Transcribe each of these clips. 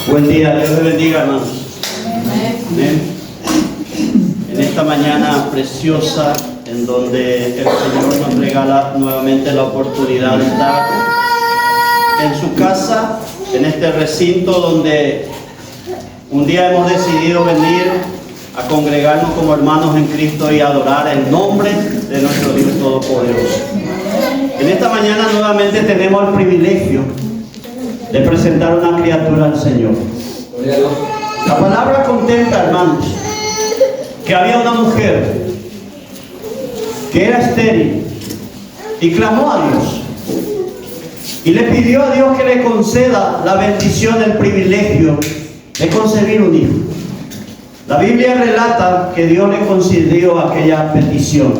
Buen día, Dios les bendiga, hermanos. Amén. En esta mañana preciosa, en donde el Señor nos regala nuevamente la oportunidad de estar en su casa, en este recinto donde un día hemos decidido venir a congregarnos como hermanos en Cristo y adorar el nombre de nuestro Dios Todopoderoso. En esta mañana nuevamente tenemos el privilegio de presentar una criatura al Señor. La palabra contempla, hermanos, que había una mujer que era estéril y clamó a Dios y le pidió a Dios que le conceda la bendición, el privilegio de concebir un hijo. La Biblia relata que Dios le concedió aquella petición.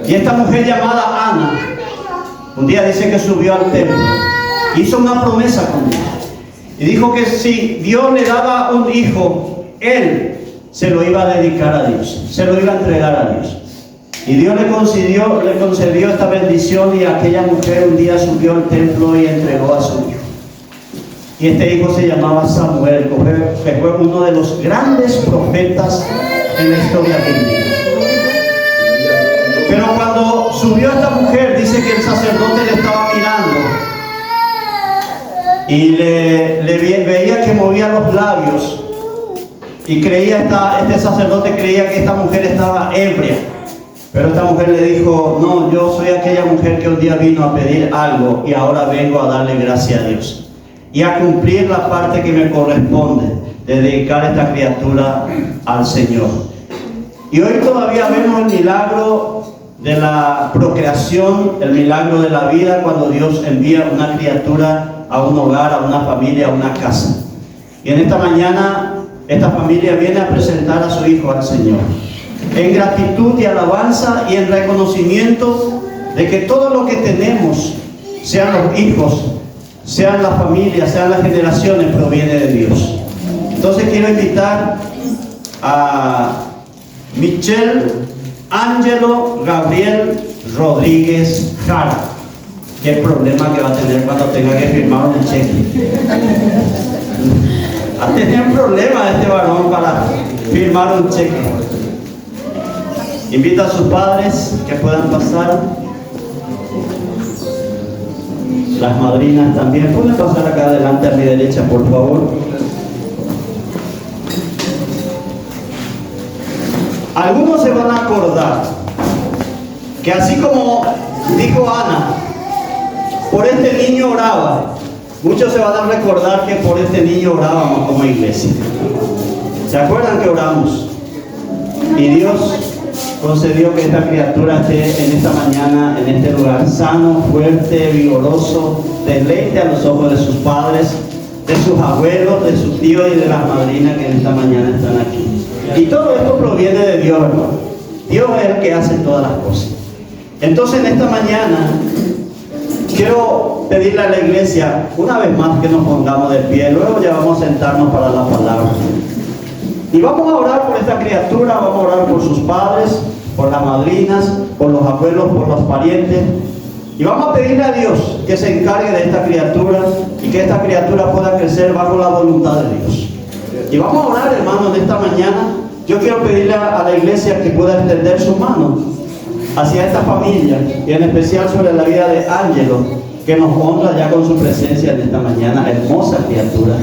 Y esta mujer llamada Ana, un día dice que subió al templo, hizo una promesa con Dios y dijo que si Dios le daba un hijo, él se lo iba a dedicar a Dios, se lo iba a entregar a Dios. Y Dios le concedió esta bendición, y aquella mujer un día subió al templo y entregó a su hijo. Y este hijo se llamaba Samuel, que fue uno de los grandes profetas en la historia bíblica. Pero cuando subió esta mujer, dice que el sacerdote le estaba mirando y veía que movía los labios, y este sacerdote creía que esta mujer estaba ebria. Pero esta mujer le dijo: no, yo soy aquella mujer que un día vino a pedir algo y ahora vengo a darle gracias a Dios y a cumplir la parte que me corresponde de dedicar esta criatura al Señor. Y hoy todavía vemos el milagro de la procreación, el milagro de la vida, cuando Dios envía una criatura a un hogar, a una familia, a una casa. Y en esta mañana esta familia viene a presentar a su hijo al Señor, en gratitud y alabanza y en reconocimiento de que todo lo que tenemos, sean los hijos, sean las familias, sean las generaciones, proviene de Dios. Entonces quiero invitar a Michelle Ángelo Gabriel Rodríguez Jara. ¿Qué problema que va a tener cuando tenga que firmar un cheque? Va a tener un problema este varón para firmar un cheque. Invita a sus padres que puedan pasar. Las madrinas también. ¿Pueden pasar acá adelante a mi derecha, por favor? Algunos se van a acordar que así como dijo Ana, por este niño oraba. Muchos se van a recordar que por este niño orábamos como iglesia. ¿Se acuerdan que oramos? Y Dios concedió que esta criatura esté en esta mañana, en este lugar, sano, fuerte, vigoroso, deleite a los ojos de sus padres, de sus abuelos, de sus tíos y de las madrinas que en esta mañana están aquí. Y todo esto proviene de Dios, hermano. Dios es el que hace todas las cosas. Entonces en esta mañana quiero pedirle a la iglesia una vez más que nos pongamos de pie. Luego ya vamos a sentarnos para la palabra. Y vamos a orar por esta criatura, vamos a orar por sus padres, por las madrinas, por los abuelos, por los parientes. Y vamos a pedirle a Dios que se encargue de esta criatura y que esta criatura pueda crecer bajo la voluntad de Dios. Y vamos a orar, hermanos, en esta mañana. Yo quiero pedirle a la iglesia que pueda extender su mano hacia esta familia, y en especial sobre la vida de Ángelo, que nos honra ya con su presencia en esta mañana. Hermosa criatura,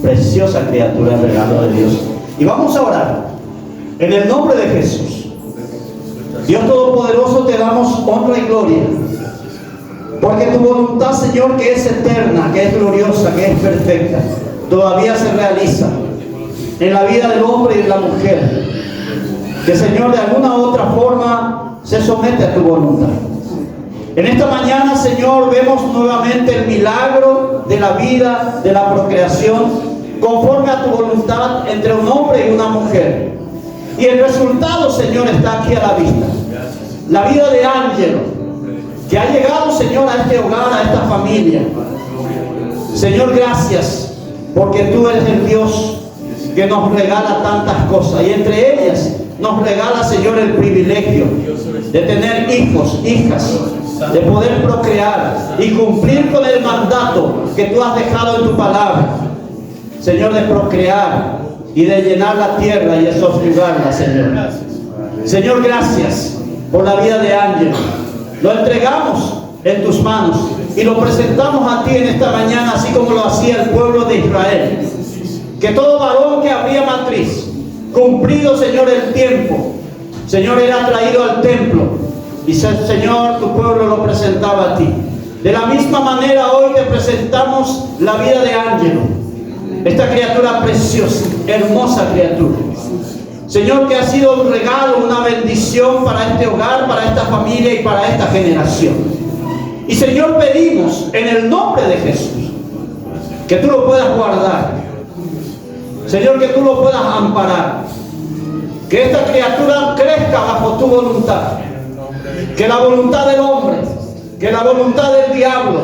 preciosa criatura, el regalo de Dios. Y vamos a orar en el nombre de Jesús. Dios Todopoderoso, te damos honra y gloria, porque tu voluntad, Señor, que es eterna, que es gloriosa, que es perfecta, todavía se realiza en la vida del hombre y de la mujer, que, Señor, de alguna u otra forma se somete a tu voluntad. En esta mañana, Señor, vemos nuevamente el milagro de la vida, de la procreación, conforme a tu voluntad, entre un hombre y una mujer. Y el resultado, Señor, está aquí a la vista. La vida de Ángelo, que ha llegado, Señor, a este hogar, a esta familia. Señor, gracias, porque tú eres el Dios que nos regala tantas cosas, y entre ellas nos regala, Señor, el privilegio de tener hijos, hijas, de poder procrear y cumplir con el mandato que tú has dejado en tu palabra. Señor, de procrear y de llenar la tierra y de sojuzgarla, Señor. Señor, gracias por la vida de Ángelo. Lo entregamos en tus manos y lo presentamos a ti en esta mañana, así como lo hacía el pueblo de Israel. Que todo varón que abría matriz, cumplido, Señor, el tiempo, Señor, era traído al templo y, Señor, tu pueblo lo presentaba a ti. De la misma manera hoy te presentamos la vida de Ángelo, esta criatura preciosa, hermosa criatura, Señor, que ha sido un regalo, una bendición para este hogar, para esta familia y para esta generación. Y, Señor, pedimos en el nombre de Jesús que tú lo puedas guardar, Señor, que tú lo puedas amparar, que esta criatura crezca bajo tu voluntad, que la voluntad del hombre, que la voluntad del diablo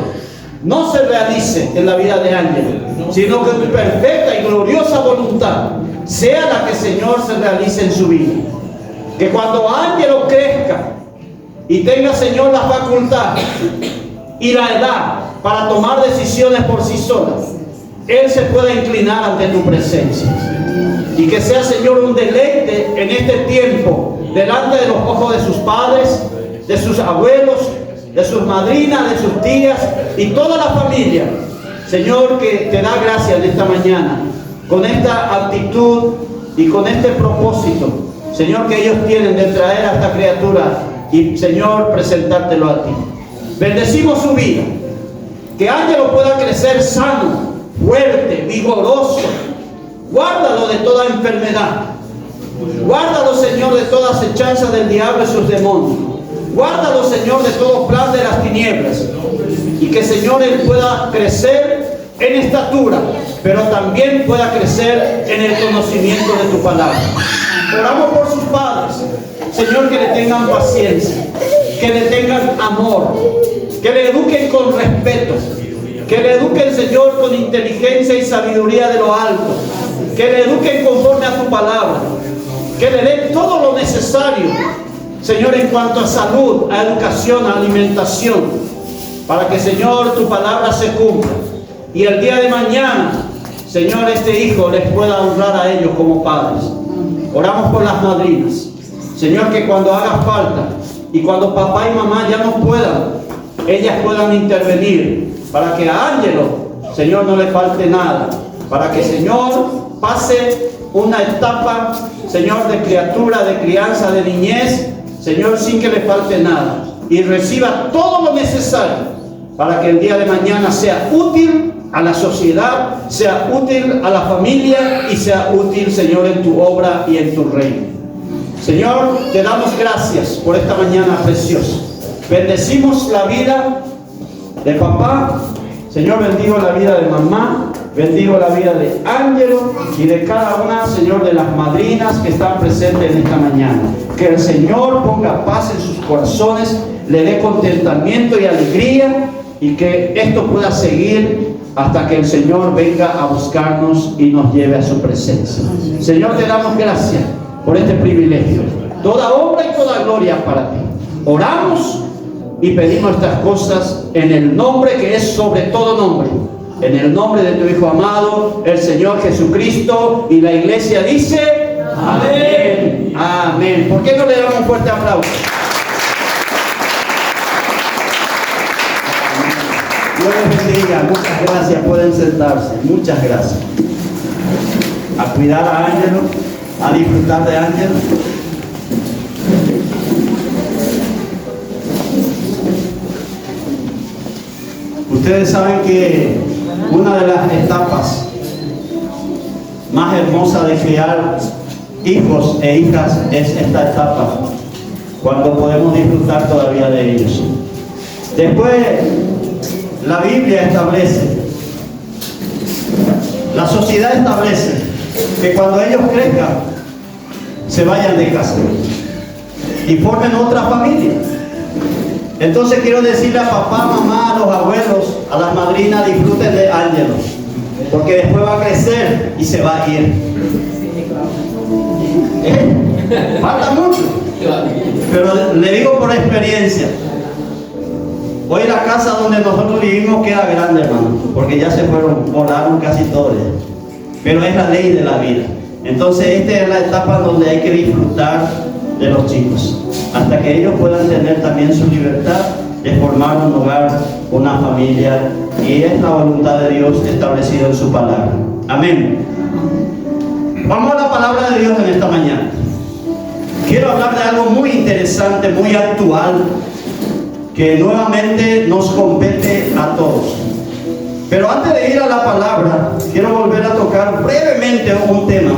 no se realice en la vida de Ángelo, sino que tu perfecta y gloriosa voluntad sea la que, Señor, se realice en su vida. Que cuando Ángelo crezca y tenga, Señor, la facultad y la edad para tomar decisiones por sí solas, él se pueda inclinar ante tu presencia. Y que sea, Señor, un deleite en este tiempo delante de los ojos de sus padres, de sus abuelos, de sus madrinas, de sus tías y toda la familia, Señor, que te da gracias en esta mañana con esta actitud y con este propósito, Señor, que ellos tienen de traer a esta criatura y, Señor, presentártelo a ti. Bendecimos su vida, que Ángelo pueda crecer sano, fuerte, vigoroso. Guárdalo de toda enfermedad, guárdalo, Señor, de toda acechanza del diablo y sus demonios. Guárdalo, Señor, de todo plan de las tinieblas. Y que, Señor, él pueda crecer en estatura, pero también pueda crecer en el conocimiento de tu palabra. Oramos por sus padres, Señor, que le tengan paciencia, que le tengan amor, que le eduquen con respeto, que le eduquen, Señor, con inteligencia y sabiduría de lo alto, que le eduquen conforme a tu palabra, que le den todo lo necesario, Señor, en cuanto a salud, a educación, a alimentación, para que, Señor, tu palabra se cumpla. Y el día de mañana, Señor, este hijo les pueda honrar a ellos como padres. Oramos por las madrinas, Señor, que cuando haga falta y cuando papá y mamá ya no puedan, ellas puedan intervenir para que a Ángelo, Señor, no le falte nada, para que, Señor, pase una etapa, Señor, de criatura, de crianza, de niñez, Señor, sin que le falte nada, y reciba todo lo necesario para que el día de mañana sea útil a la sociedad, sea útil a la familia y sea útil, Señor, en tu obra y en tu reino. Señor, te damos gracias por esta mañana preciosa. Bendecimos la vida de papá. Señor, bendigo la vida de mamá, bendigo la vida de Ángelo y de cada una, Señor, de las madrinas que están presentes en esta mañana. Que el Señor ponga paz en sus corazones, le dé contentamiento y alegría, y que esto pueda seguir hasta que el Señor venga a buscarnos y nos lleve a su presencia. Señor, te damos gracias por este privilegio. Toda honra y toda gloria para ti. Oramos y pedimos estas cosas en el nombre que es sobre todo nombre, en el nombre de tu Hijo amado, el Señor Jesucristo. Y la iglesia dice: amén. Amén. ¿Por qué no le damos un fuerte aplauso? Dios les bendiga. Muchas gracias. Pueden sentarse. Muchas gracias. A cuidar a Ángelo, a disfrutar de Ángelo. Ustedes saben que una de las etapas más hermosas de criar hijos e hijas es esta etapa, cuando podemos disfrutar todavía de ellos. Después, la Biblia establece, la sociedad establece que cuando ellos crezcan, se vayan de casa y formen otra familia. Entonces quiero decirle a papá, mamá, a los abuelos, a las madrinas: disfruten de Ángelo, porque después va a crecer y se va a ir. Falta mucho, pero le digo por experiencia. Hoy la casa donde nosotros vivimos queda grande, hermano, porque ya se fueron, volaron casi todos. pero es la ley de la vida. Entonces esta es la etapa donde hay que disfrutar de los chicos, hasta que ellos puedan tener también su libertad de formar un hogar, una familia, y es la voluntad de Dios establecida en su palabra. Amén. Vamos a la palabra de Dios en esta mañana. Quiero hablar de algo muy interesante, muy actual, que nuevamente nos compete a todos. Pero antes de ir a la palabra, quiero volver a tocar brevemente un tema,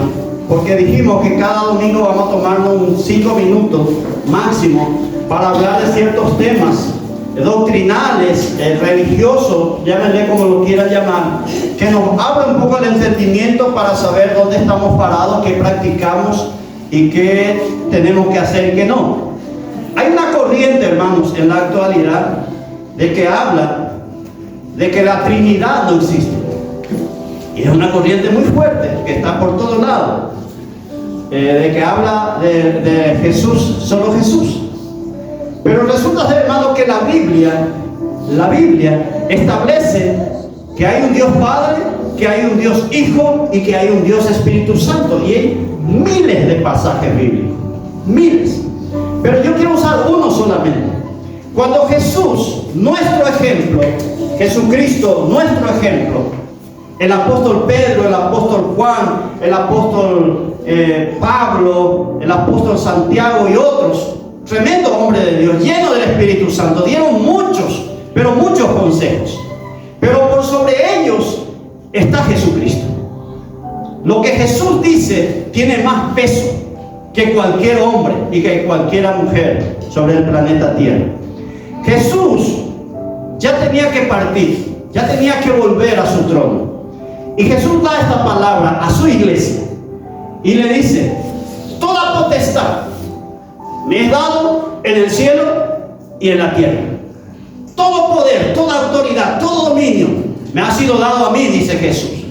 porque dijimos que cada domingo vamos a tomarnos 5 minutos máximo para hablar de ciertos temas doctrinales, religiosos, llámenle como lo quieran llamar, que nos abra un poco el entendimiento para saber dónde estamos parados, qué practicamos y qué tenemos que hacer y qué no. Hay una corriente, hermanos, en la actualidad de que habla de que la Trinidad no existe. Y es una corriente muy fuerte que está por todos lados. De que habla de Jesús, solo Jesús. Pero resulta ser, hermano, que la Biblia establece que hay un Dios Padre, que hay un Dios Hijo y que hay un Dios Espíritu Santo. Y hay miles de pasajes bíblicos, miles. Pero yo quiero usar uno solamente. Cuando Jesús, nuestro ejemplo, Jesucristo, nuestro ejemplo, el apóstol Pedro, el apóstol Juan, el apóstol Pablo, el apóstol Santiago y otros, tremendo hombre de Dios, lleno del Espíritu Santo, dieron muchos, pero muchos consejos. Pero por sobre ellos está Jesucristo. Lo que Jesús dice tiene más peso que cualquier hombre y que cualquier mujer sobre el planeta Tierra. Jesús ya tenía que partir, ya tenía que volver a su trono. Y Jesús da esta palabra a su iglesia y le dice: toda potestad me es dado en el cielo y en la tierra. Todo poder, toda autoridad, todo dominio me ha sido dado a mí, dice Jesús,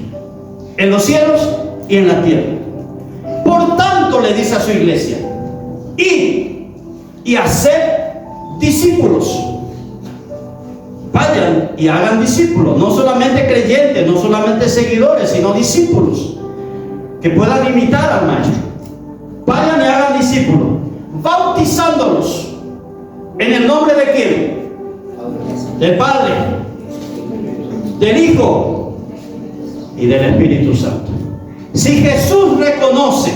en los cielos y en la tierra. Por tanto, le dice a su iglesia: id y haced discípulos. Vayan y hagan discípulos, no solamente creyentes, no solamente seguidores, sino discípulos que puedan imitar al maestro. Vayan y hagan discípulos, bautizándolos en el nombre de ¿quién? Del Padre, del Hijo y del Espíritu Santo. Si Jesús reconoce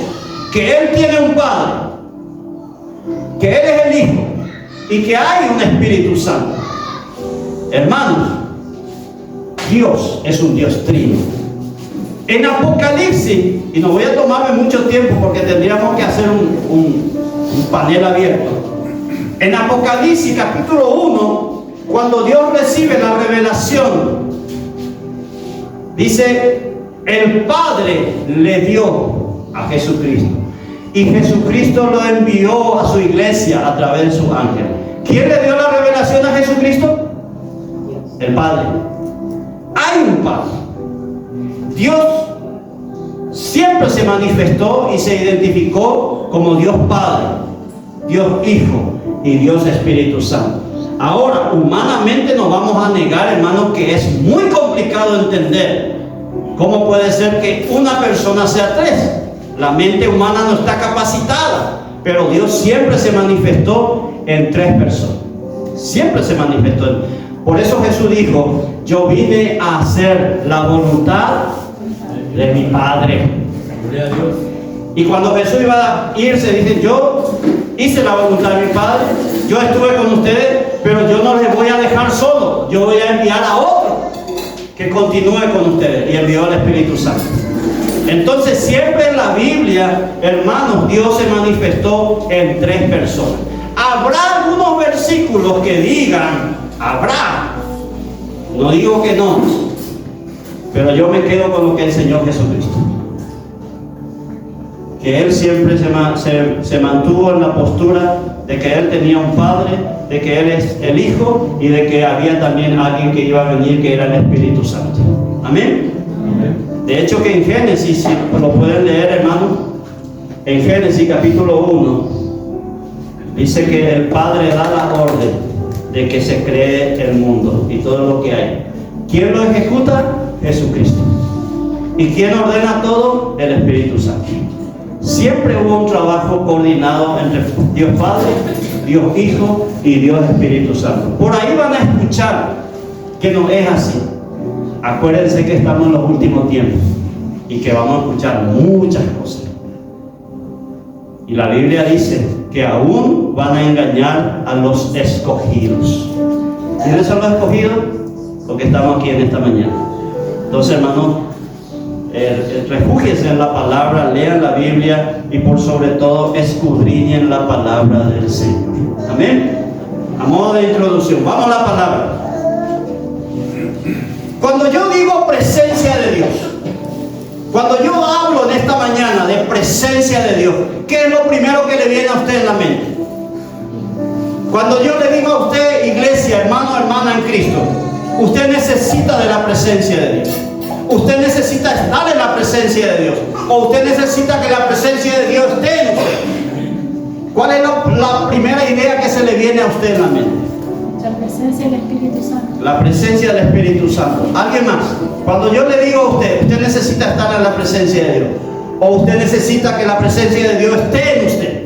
que Él tiene un Padre, que Él es el Hijo y que hay un Espíritu Santo, hermanos, Dios es un Dios trino. En Apocalipsis, y no voy a tomarme mucho tiempo porque tendríamos que hacer un panel abierto. En Apocalipsis capítulo 1, cuando Dios recibe la revelación, dice: el Padre le dio a Jesucristo y Jesucristo lo envió a su iglesia a través de sus ángeles. ¿Quién le dio la revelación a Jesucristo? El Padre. Hay un Padre. Dios siempre se manifestó y se identificó como Dios Padre, Dios Hijo y Dios Espíritu Santo. Ahora, humanamente nos vamos a negar, hermanos, que es muy complicado entender cómo puede ser que una persona sea tres. La mente humana no está capacitada, pero Dios siempre se manifestó en tres personas. Siempre se manifestó. Por eso Jesús dijo: yo vine a hacer la voluntad de mi Padre. Gloria a Dios. Y cuando Jesús iba a irse, dice: yo hice la voluntad de mi Padre, yo estuve con ustedes, pero yo no les voy a dejar solo, yo voy a enviar a otro que continúe con ustedes. Y envió al Espíritu Santo. Entonces siempre en la Biblia, hermanos, Dios se manifestó en tres personas. Habrá algunos versículos que digan: habrá, no digo que no, pero yo me quedo con lo que enseñó Jesucristo, que Él siempre se mantuvo en la postura de que Él tenía un Padre, de que Él es el Hijo y de que había también alguien que iba a venir, que era el Espíritu Santo. Amén. De hecho, que en Génesis, si lo pueden leer, hermano, en Génesis capítulo 1 dice que el Padre da la orden de que se cree el mundo y todo lo que hay. ¿Quién lo ejecuta? Jesucristo. ¿Y quién ordena todo? El Espíritu Santo. Siempre hubo un trabajo coordinado entre Dios Padre, Dios Hijo y Dios Espíritu Santo. Por ahí van a escuchar que no es así. Acuérdense que estamos en los últimos tiempos y que vamos a escuchar muchas cosas. Y la Biblia dice que aún van a engañar a los escogidos. ¿Quiénes son los escogidos? Los que estamos aquí en esta mañana. Entonces, hermanos, refúgiense en la palabra, lean la Biblia y por sobre todo escudriñen la palabra del Señor. Amén. A modo de introducción, vamos a la palabra. Cuando yo digo presencia de Dios, cuando yo hablo en esta mañana de presencia de Dios, ¿qué es lo primero que le viene a usted en la mente? Cuando yo le digo a usted, iglesia, hermano, hermana en Cristo, usted necesita de la presencia de Dios. Usted necesita estar en la presencia de Dios. O usted necesita que la presencia de Dios esté en usted. ¿Cuál es la primera idea que se le viene a usted en la mente? La presencia del Espíritu Santo. La presencia del Espíritu Santo. ¿Alguien más? Cuando yo le digo a usted, usted necesita estar en la presencia de Dios. O usted necesita que la presencia de Dios esté en usted.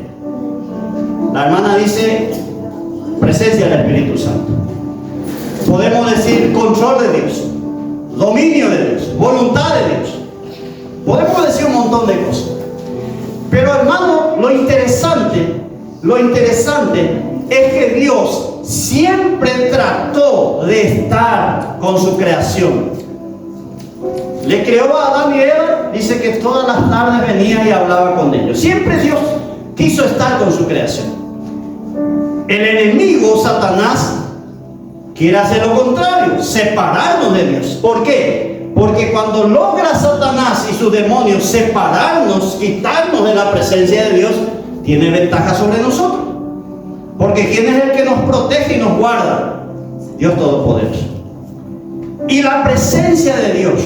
La hermana dice presencia del Espíritu Santo. Podemos decir control de Dios, dominio de Dios, voluntad de Dios. Podemos decir un montón de cosas. Pero hermano, lo interesante es que Dios siempre trató de estar con su creación. Le creó a Adán y Eva, dice que todas las tardes venía y hablaba con ellos. Siempre Dios quiso estar con su creación. El enemigo, Satanás, quiere hacer lo contrario, separarnos de Dios. ¿Por qué? Porque cuando logra Satanás y sus demonios separarnos, quitarnos de la presencia de Dios, tiene ventaja sobre nosotros. Porque ¿quién es el que nos protege y nos guarda? Dios Todopoderoso. Y la presencia de Dios,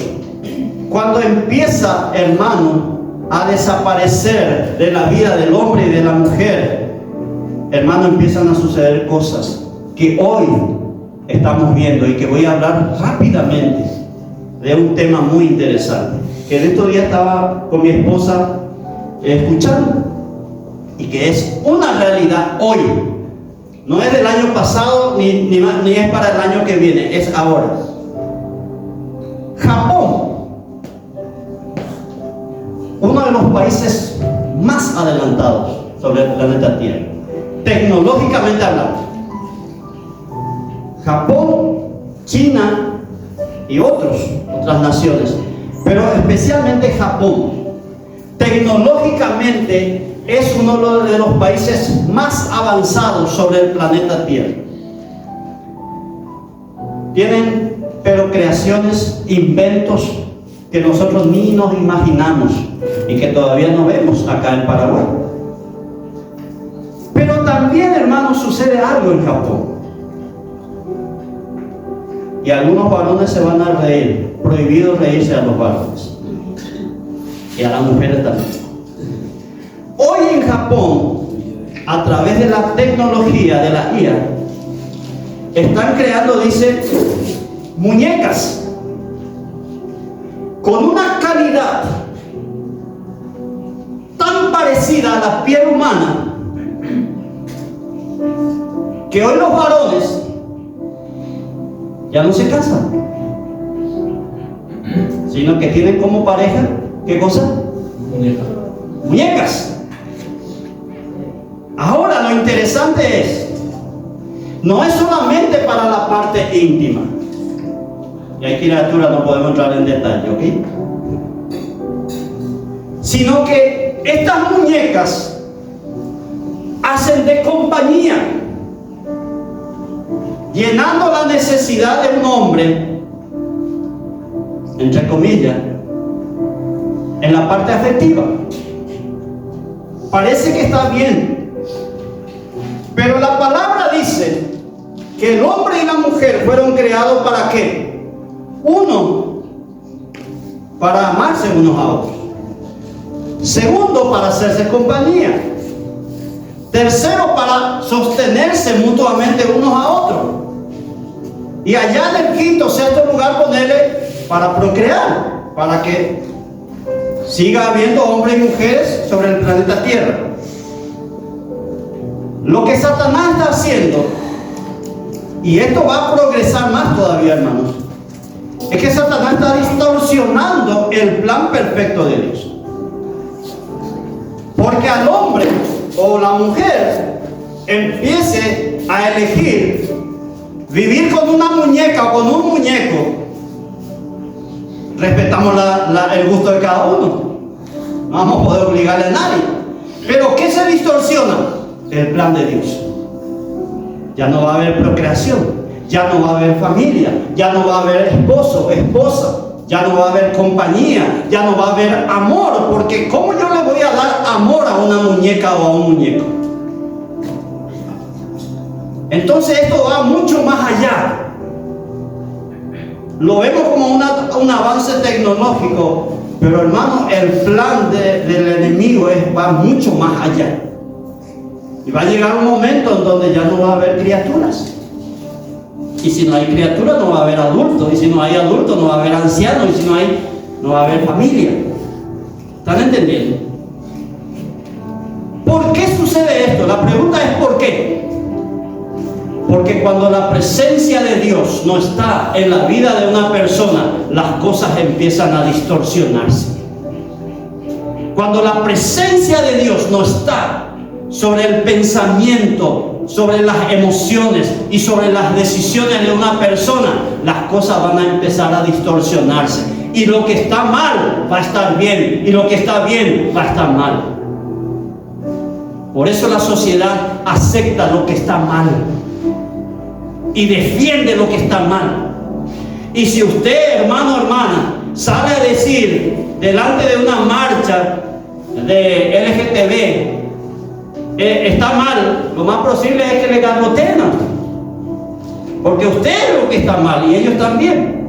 cuando empieza, hermano, a desaparecer de la vida del hombre y de la mujer, hermano, empiezan a suceder cosas que hoy estamos viendo y que voy a hablar rápidamente de un tema muy interesante que en estos días estaba con mi esposa escuchando y que es una realidad hoy. No es del año pasado ni es para el año que viene, es ahora. Japón, uno de los países más adelantados sobre el planeta Tierra, tecnológicamente hablando. Japón, China y otras naciones, pero especialmente Japón, tecnológicamente es uno de los países más avanzados sobre el planeta Tierra. Tienen, pero creaciones, inventos que nosotros ni nos imaginamos y que todavía no vemos acá en Paraguay. Pero también, hermanos, sucede algo en Japón. Y algunos varones se van a reír. Prohibido reírse a los varones. Y a las mujeres también. Hoy en Japón, a través de la tecnología de la IA, están creando, dice, muñecas con una calidad tan parecida a la piel humana que hoy los varones ya no se casan, sino que tienen como pareja, ¿qué cosa? Muñecas. Ahora lo interesante es, no es solamente para la parte íntima, y hay criaturas, no podemos entrar en detalle, ¿ok? Sino que estas muñecas hacen de compañía, llenando la necesidad de un hombre, entre comillas, en la parte afectiva. Parece que está bien, pero la palabra dice que el hombre y la mujer fueron creados ¿para qué? Uno, para amarse unos a otros. Segundo, para hacerse compañía. Tercero, para sostenerse mutuamente unos a otros. Y allá en el quinto, sexto lugar, ponerle para procrear, para que siga habiendo hombres y mujeres sobre el planeta Tierra. Lo que Satanás está haciendo, y esto va a progresar más todavía, hermanos, es que Satanás está distorsionando el plan perfecto de Dios. Porque al hombre o la mujer empiece a elegir vivir con una muñeca o con un muñeco, respetamos el gusto de cada uno, no vamos a poder obligarle a nadie, pero ¿qué se distorsiona? El plan de Dios. Ya no va a haber procreación, ya no va a haber familia, ya no va a haber esposo, esposa, ya no va a haber compañía, ya no va a haber amor, porque ¿cómo yo le voy a dar amor a una muñeca o a un muñeco? Entonces esto va mucho más allá. Lo vemos como un avance tecnológico, pero hermano, el plan del enemigo va mucho más allá. Y va a llegar un momento en donde ya no va a haber criaturas. Y si no hay criaturas, no va a haber adultos. Y si no hay adultos, no va a haber ancianos. Y si no hay, no va a haber familia. ¿Están entendiendo? ¿Por qué sucede esto? La pregunta es ¿por qué? Porque cuando la presencia de Dios no está en la vida de una persona, las cosas empiezan a distorsionarse. Cuando la presencia de Dios no está sobre el pensamiento, sobre las emociones y sobre las decisiones de una persona, las cosas van a empezar a distorsionarse. Y lo que está mal va a estar bien, y lo que está bien va a estar mal. Por eso la sociedad acepta lo que está mal y defiende lo que está mal. Y si usted, hermano o hermana, sale a decir delante de una marcha de LGTB está mal, lo más posible es que le garroteen, porque usted es lo que está mal y ellos también.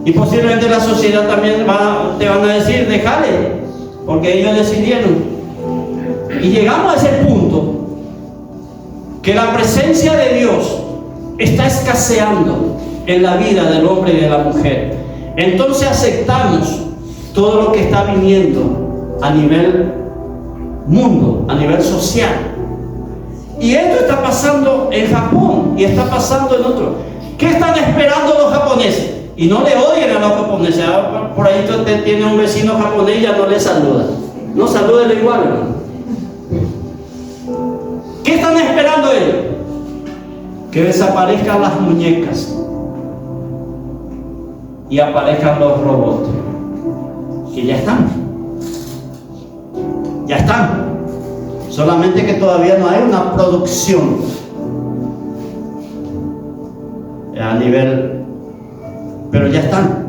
Y posiblemente la sociedad también te van a decir déjale, porque ellos decidieron. Y llegamos a ese punto que la presencia de Dios está escaseando en la vida del hombre y de la mujer. Entonces aceptamos todo lo que está viniendo a nivel mundo, a nivel social. Y esto está pasando en Japón y está pasando en otros. ¿Qué están esperando los japoneses? Y no le odien a los japoneses. Por ahí usted tiene un vecino japonés y ya no le saluda. No salúdele igual, hermano. ¿Qué están esperando ellos? Que desaparezcan las muñecas y aparezcan los robots, que ya están, solamente que todavía no hay una producción a nivel, pero ya están.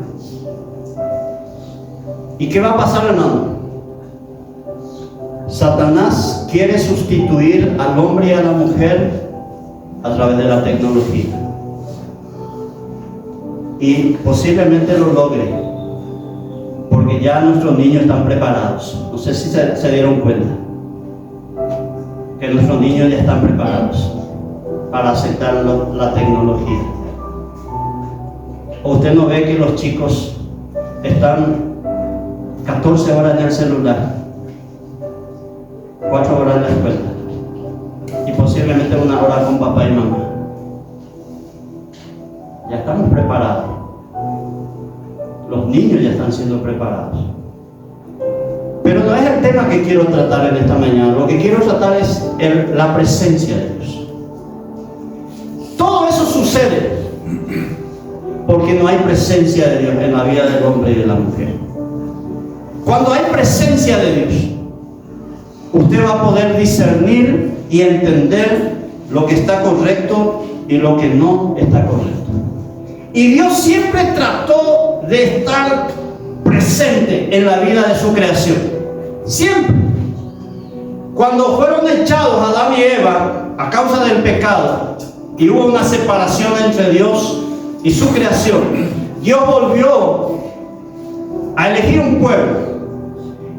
¿Y qué va a pasar, hermano? Satanás quiere sustituir al hombre y a la mujer a través de la tecnología, y posiblemente lo logre, porque ya nuestros niños están preparados. No sé si se dieron cuenta que nuestros niños ya están preparados para aceptar la tecnología. ¿O usted no ve que los chicos están 14 horas en el celular, 4 horas en la escuela y posiblemente 1 hora con papá y mamá? Ya estamos preparados. Los niños ya están siendo preparados. Pero no es el tema que quiero tratar en esta mañana. Lo que quiero tratar es la presencia de Dios. Todo eso sucede porque no hay presencia de Dios en la vida del hombre y de la mujer. Cuando hay presencia de Dios, usted va a poder discernir y entender lo que está correcto y lo que no está correcto. Y Dios siempre trató de estar presente en la vida de su creación. Siempre. Cuando fueron echados Adán y Eva a causa del pecado y hubo una separación entre Dios y su creación, Dios volvió a elegir un pueblo,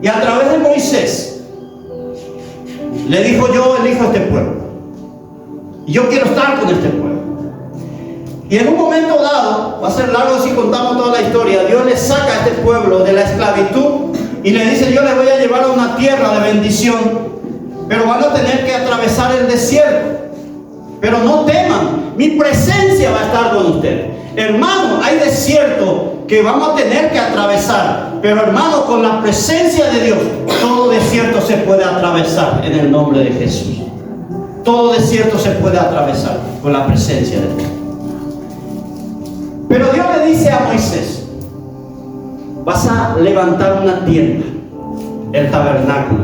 y a través de Moisés le dijo: yo elijo este pueblo y yo quiero estar con este pueblo. Y en un momento dado, va a ser largo si contamos toda la historia, Dios le saca a este pueblo de la esclavitud y le dice: yo les voy a llevar a una tierra de bendición, pero van a tener que atravesar el desierto. Pero no teman, mi presencia va a estar con ustedes. Hermano, hay desierto que vamos a tener que atravesar, pero hermano, con la presencia de Dios, todo desierto se puede atravesar en el nombre de Jesús. Todo desierto se puede atravesar con la presencia de Dios. Pero Dios le dice a Moisés: vas a levantar una tienda, el tabernáculo.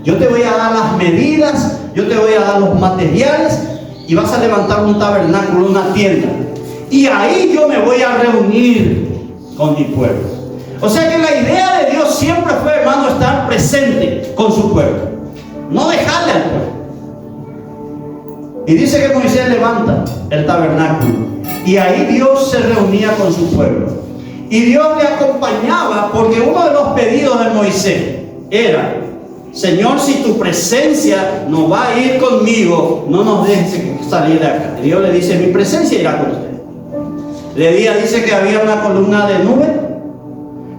Yo te voy a dar las medidas, yo te voy a dar los materiales, y vas a levantar un tabernáculo, una tienda. Y ahí yo me voy a reunir con mi pueblo. O sea que la idea de Dios siempre fue, hermano, estar presente con su pueblo, no dejarle al pueblo. Y dice que Moisés levanta el tabernáculo, y ahí Dios se reunía con su pueblo. Y Dios le acompañaba, porque uno de los pedidos de Moisés era: Señor, si tu presencia no va a ir conmigo, no nos dejes salir de acá. Y Dios le dice: mi presencia irá con usted. De día dice que había una columna de nube,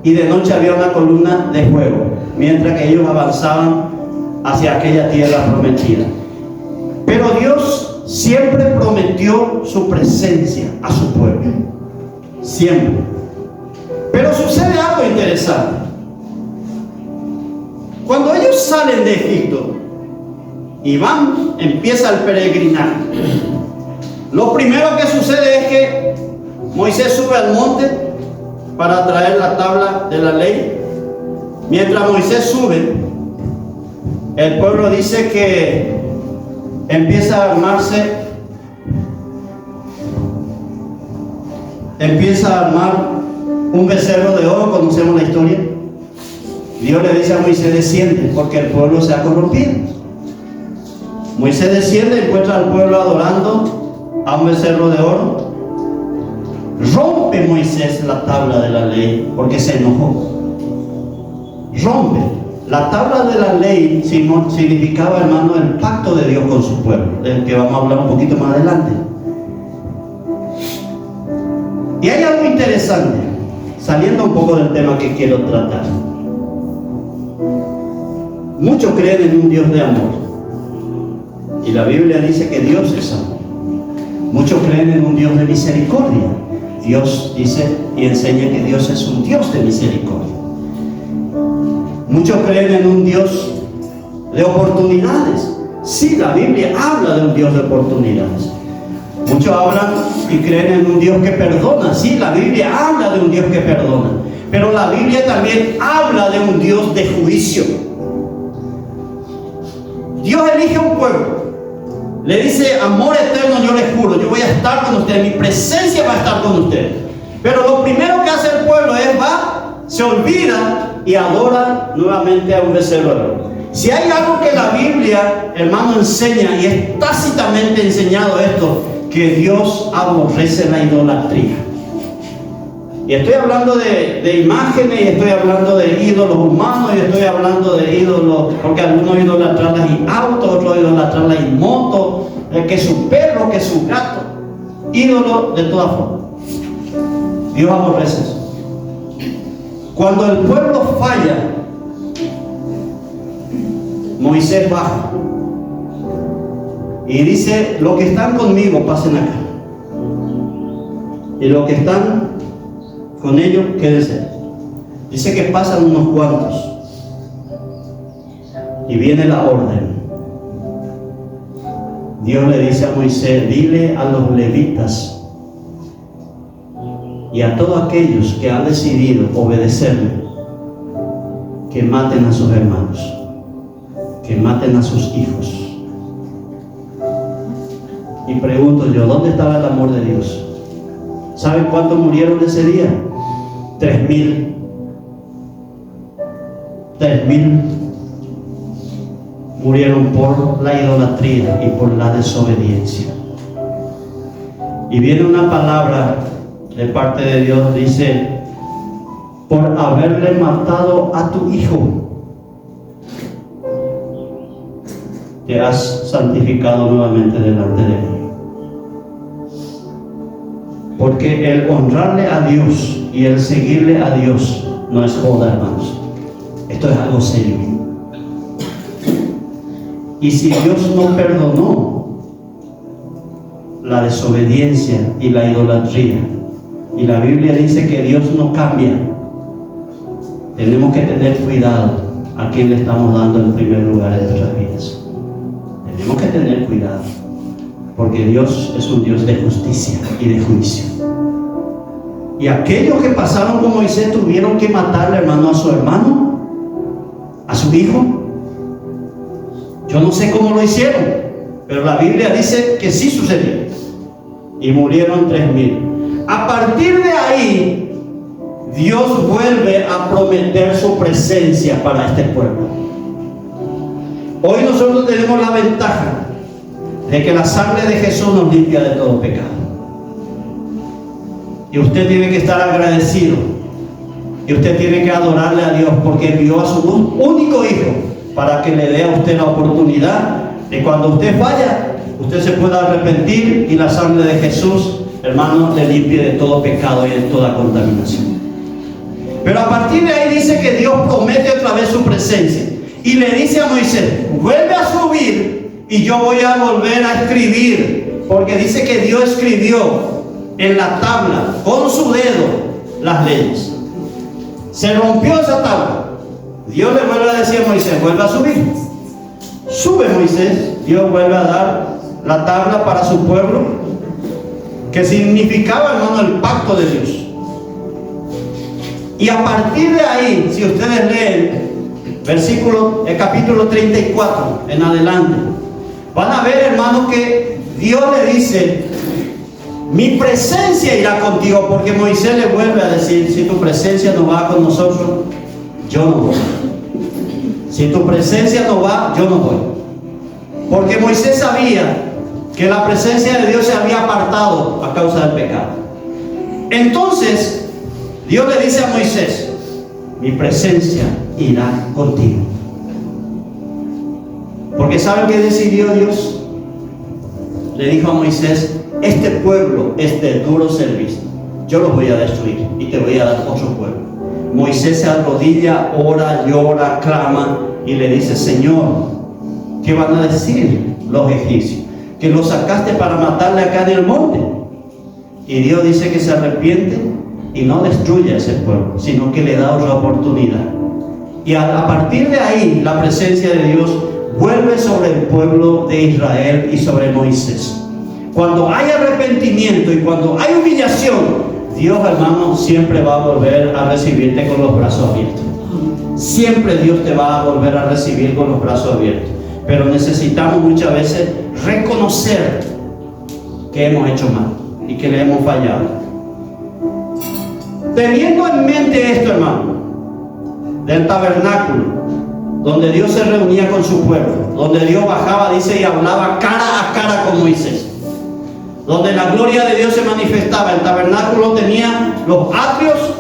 y de noche había una columna de fuego, mientras que ellos avanzaban hacia aquella tierra prometida. Pero Dios siempre prometió su presencia a su pueblo, siempre. Pero sucede algo interesante. Cuando ellos salen de Egipto y empieza el peregrinaje, lo primero que sucede es que Moisés sube al monte para traer la tabla de la ley. Mientras Moisés sube, el pueblo dice que empieza a armar un becerro de oro. Conocemos la historia. Dios le dice a Moisés: desciende, porque el pueblo se ha corrompido. Moisés desciende, encuentra al pueblo adorando a un becerro de oro. Rompe Moisés la tabla de la ley porque se enojó. Rompe. La tabla de la ley significaba, hermano, el pacto de Dios con su pueblo, del que vamos a hablar un poquito más adelante. Y hay algo interesante, saliendo un poco del tema que quiero tratar. Muchos creen en un Dios de amor, y la Biblia dice que Dios es amor. Muchos creen en un Dios de misericordia. Dios dice y enseña que Dios es un Dios de misericordia. Muchos creen en un Dios de oportunidades. Sí, la Biblia habla de un Dios de oportunidades. Muchos hablan y creen en un Dios que perdona. Sí, la Biblia habla de un Dios que perdona. Pero la Biblia también habla de un Dios de juicio. Dios elige un pueblo. Le dice: amor eterno, yo les juro, yo voy a estar con ustedes, mi presencia va a estar con ustedes. Pero lo primero que hace el pueblo es se olvida y adora nuevamente a un becerro de oro. Si hay algo que la Biblia, hermano, enseña, y es tácitamente enseñado esto, que Dios aborrece la idolatría. Y estoy hablando de imágenes, y estoy hablando de ídolos humanos, y estoy hablando de ídolos, porque algunos idolatran las autos, otros idolatran las motos, que su perro, que su gato. Ídolos de todas formas. Dios aborrece eso. Cuando el pueblo falla, Moisés baja y dice: los que están conmigo pasen acá, y los que están con ellos quédense. Dice que pasan unos cuantos y viene la orden. Dios le dice a Moisés: dile a los levitas y a todos aquellos que han decidido obedecerme, que maten a sus hermanos, que maten a sus hijos. Y pregunto yo: ¿dónde estaba el amor de Dios? ¿Saben cuántos murieron ese día? 3,000. 3,000 murieron por la idolatría y por la desobediencia. Y viene una palabra de parte de Dios, dice: por haberle matado a tu hijo, te has santificado nuevamente delante de mí. Porque el honrarle a Dios y el seguirle a Dios no es joda, hermanos, Esto es algo serio. Y si Dios no perdonó la desobediencia y la idolatría, y la Biblia dice que Dios no cambia, tenemos que tener cuidado a quién le estamos dando el primer lugar en nuestras vidas. Tenemos que tener cuidado, porque Dios es un Dios de justicia y de juicio. Y aquellos que pasaron con Moisés tuvieron que matarle, hermano, a su hermano, a su hijo. Yo no sé cómo lo hicieron, pero la Biblia dice que sí sucedió. Y murieron 3,000. A partir de ahí, Dios vuelve a prometer su presencia para este pueblo. Hoy nosotros tenemos la ventaja de que la sangre de Jesús nos limpia de todo pecado. Y usted tiene que estar agradecido. Y usted tiene que adorarle a Dios porque envió a su único hijo para que le dé a usted la oportunidad de cuando usted falla, usted se pueda arrepentir y la sangre de Jesús, hermano, le limpie de todo pecado y de toda contaminación. Pero a partir de ahí dice que Dios promete otra vez su presencia y le dice a Moisés: vuelve a subir y yo voy a volver a escribir, porque dice que Dios escribió en la tabla con su dedo las leyes. Se rompió esa tabla. Dios le vuelve a decir a Moisés: vuelve a subir. Sube Moisés. Dios vuelve a dar la tabla para su pueblo, que significaba, hermano, el pacto de Dios. Y a partir de ahí, si ustedes leen el capítulo 34 en adelante, van a ver, hermano, que Dios le dice: mi presencia irá contigo, porque Moisés le vuelve a decir: si tu presencia no va con nosotros, yo no voy. Si tu presencia no va, yo no voy. Porque Moisés sabía que la presencia de Dios se había apartado a causa del pecado. Entonces Dios le dice a Moisés: mi presencia irá contigo. Porque ¿saben qué decidió Dios? Le dijo a Moisés: este pueblo es de duro servicio, yo los voy a destruir y te voy a dar otro pueblo. Moisés se arrodilla, ora, llora, clama y le dice: Señor, ¿qué van a decir los egipcios? Que los sacaste para matarle acá en el monte. Y Dios dice que se arrepiente y no destruye a ese pueblo, sino que le da otra oportunidad. Y a partir de ahí, la presencia de Dios vuelve sobre el pueblo de Israel y sobre Moisés. Cuando hay arrepentimiento y cuando hay humillación, Dios, hermano, siempre va a volver a recibirte con los brazos abiertos. Siempre Dios te va a volver a recibir con los brazos abiertos. Pero necesitamos muchas veces reconocer que hemos hecho mal y que le hemos fallado. Teniendo en mente esto, hermano, del tabernáculo, donde Dios se reunía con su pueblo, donde Dios bajaba, dice, y hablaba cara a cara con Moisés, donde la gloria de Dios se manifestaba. El tabernáculo tenía los atrios,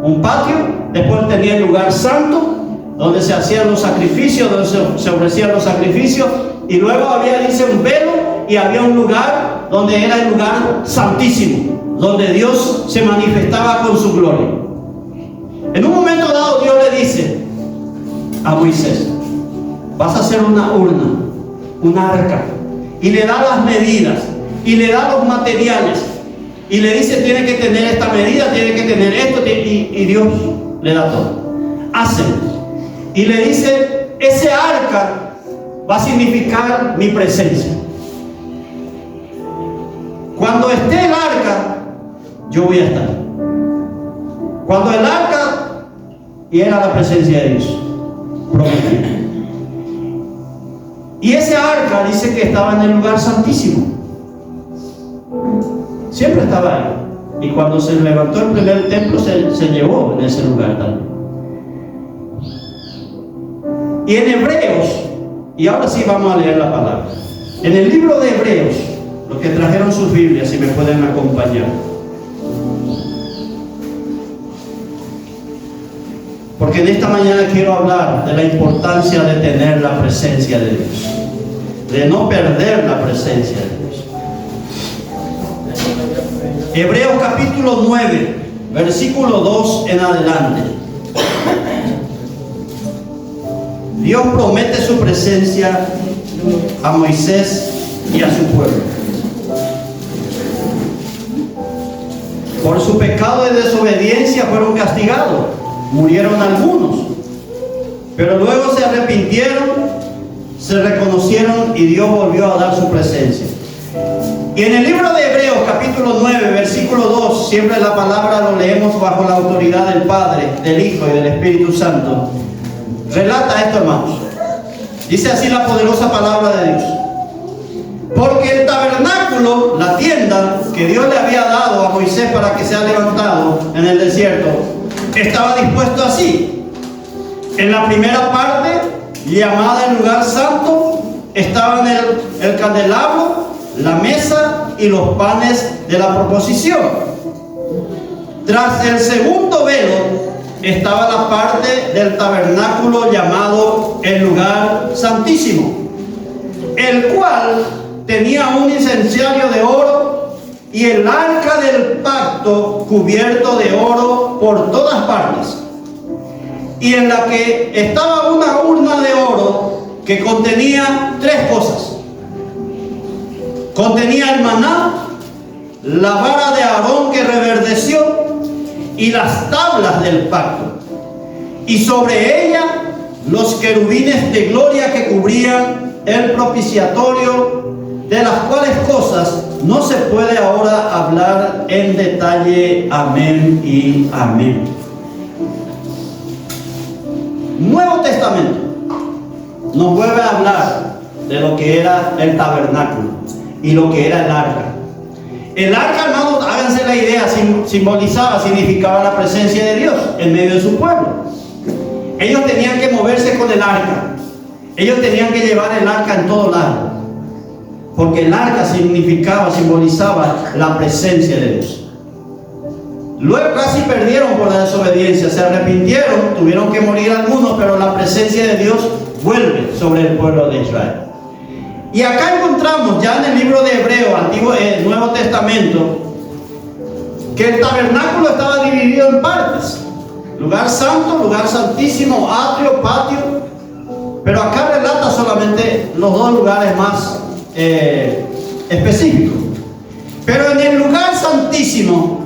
un patio, después tenía el lugar santo, donde se hacían los sacrificios, donde se ofrecían los sacrificios, y luego había, dice, un velo, y había un lugar donde era el lugar santísimo, donde Dios se manifestaba con su gloria. En un momento dado, Dios le dice a Moisés: vas a hacer una urna, un arca, y le da las medidas y le da los materiales y le dice: tiene que tener esta medida, tiene que tener esto, y Dios le da todo. Hacen. Y le dice: ese arca va a significar mi presencia. Cuando esté el arca, yo voy a estar. Cuando el arca, y era la presencia de Dios prometida. Y ese arca dice que estaba en el lugar santísimo. Siempre estaba ahí. Y cuando se levantó el primer templo, se llevó en ese lugar también. Y en Hebreos, y ahora sí vamos a leer la palabra. En el libro de Hebreos, los que trajeron sus Biblias, si me pueden acompañar. Porque en esta mañana quiero hablar de la importancia de tener la presencia de Dios, de no perder la presencia de Dios. Hebreos capítulo 9, versículo 2 en adelante. Dios promete su presencia a Moisés y a su pueblo. Por su pecado de desobediencia fueron castigados, murieron algunos, pero luego se arrepintieron, se reconocieron y Dios volvió a dar su presencia. Y en el libro de Hebreos capítulo 9 versículo 2, siempre la palabra lo leemos bajo la autoridad del Padre, del Hijo y del Espíritu Santo. Relata esto, hermanos. Dice así la poderosa palabra de Dios: porque el tabernáculo, la tienda que Dios le había dado a Moisés para que sea levantado en el desierto, estaba dispuesto así. En la primera parte, llamada el lugar santo, estaban el candelabro, la mesa y los panes de la proposición. Tras el segundo velo estaba la parte del tabernáculo llamado el lugar santísimo, el cual tenía un incensario de oro y el arca del pacto cubierto de oro por todas partes, y en la que estaba una urna de oro que contenía tres cosas. Contenía el maná, la vara de Aarón que reverdeció y las tablas del pacto, y sobre ella los querubines de gloria que cubrían el propiciatorio, de las cuales cosas no se puede ahora hablar en detalle. Amén y amén. Nuevo Testamento nos vuelve a hablar de lo que era el tabernáculo y lo que era el arca. El arca, hermanos, háganse la idea, significaba la presencia de Dios en medio de su pueblo. Ellos tenían que moverse con el arca. Ellos tenían que llevar el arca en todo lado, porque el arca simbolizaba la presencia de Dios. Luego casi perdieron por la desobediencia, se arrepintieron, tuvieron que morir algunos, pero la presencia de Dios vuelve sobre el pueblo de Israel. Y acá encontramos ya en el libro de Hebreos, Nuevo Testamento, que el tabernáculo estaba dividido en partes: lugar santo, lugar santísimo, atrio, patio. Pero acá relata solamente los dos lugares más específicos. Pero en el lugar santísimo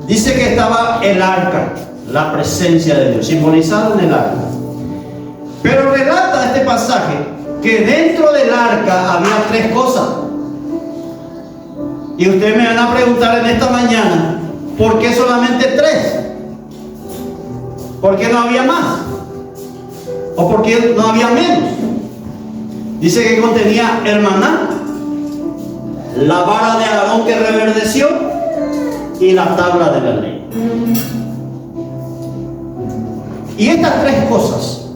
dice que estaba el arca, la presencia de Dios, simbolizado en el arca. Pero relata este pasaje que dentro del arca había tres cosas. Y ustedes me van a preguntar en esta mañana, ¿por qué solamente tres? ¿Por qué no había más? ¿O por qué no había menos? Dice que contenía el maná, la vara de Aarón que reverdeció y la tabla de la ley. Y estas tres cosas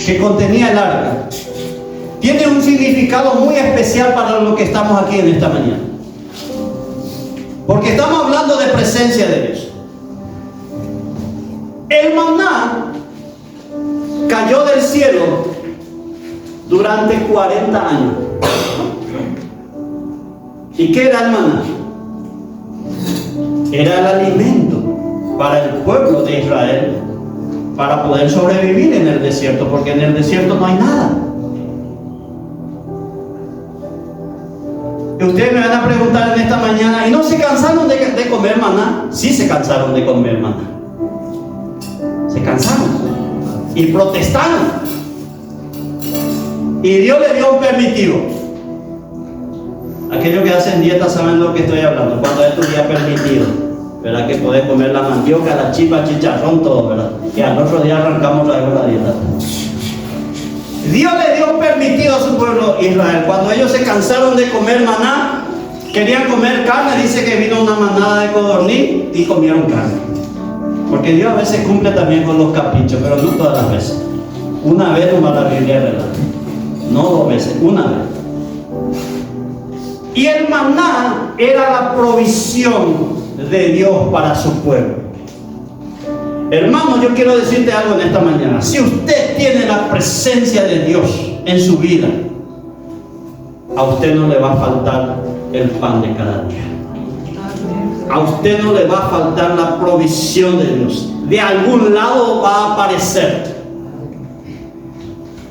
que contenía el arca tienen un significado muy especial para lo que estamos aquí en esta mañana, porque estamos hablando de presencia de Dios. El maná cayó del cielo durante 40 años. ¿Y qué era el maná? Era el alimento para el pueblo de Israel, para poder sobrevivir en el desierto, porque en el desierto no hay nada. Y ustedes me van a preguntar en esta mañana, ¿y no se cansaron de comer maná? Sí, se cansaron de comer maná. Se cansaron y protestaron. Y Dios le dio un permitido. Aquellos que hacen dieta saben lo que estoy hablando. Cuando es tu día permitido, ¿verdad? Que podés comer la mandioca, la chipa, chicharrón, todo, ¿verdad? Y al otro día arrancamos la dieta. Dios le dio permitido a su pueblo Israel. Cuando ellos se cansaron de comer maná, querían comer carne, dice que vino una manada de codorniz y comieron carne. Porque Dios a veces cumple también con los caprichos, pero no todas las veces. Una vez nomás la Biblia relata. No dos veces, una vez. Y el maná era la provisión de Dios para su pueblo. Hermano, yo quiero decirte algo en esta mañana. Si usted tiene la presencia de Dios en su vida, a usted no le va a faltar el pan de cada día. A usted no le va a faltar la provisión de Dios. De algún lado va a aparecer.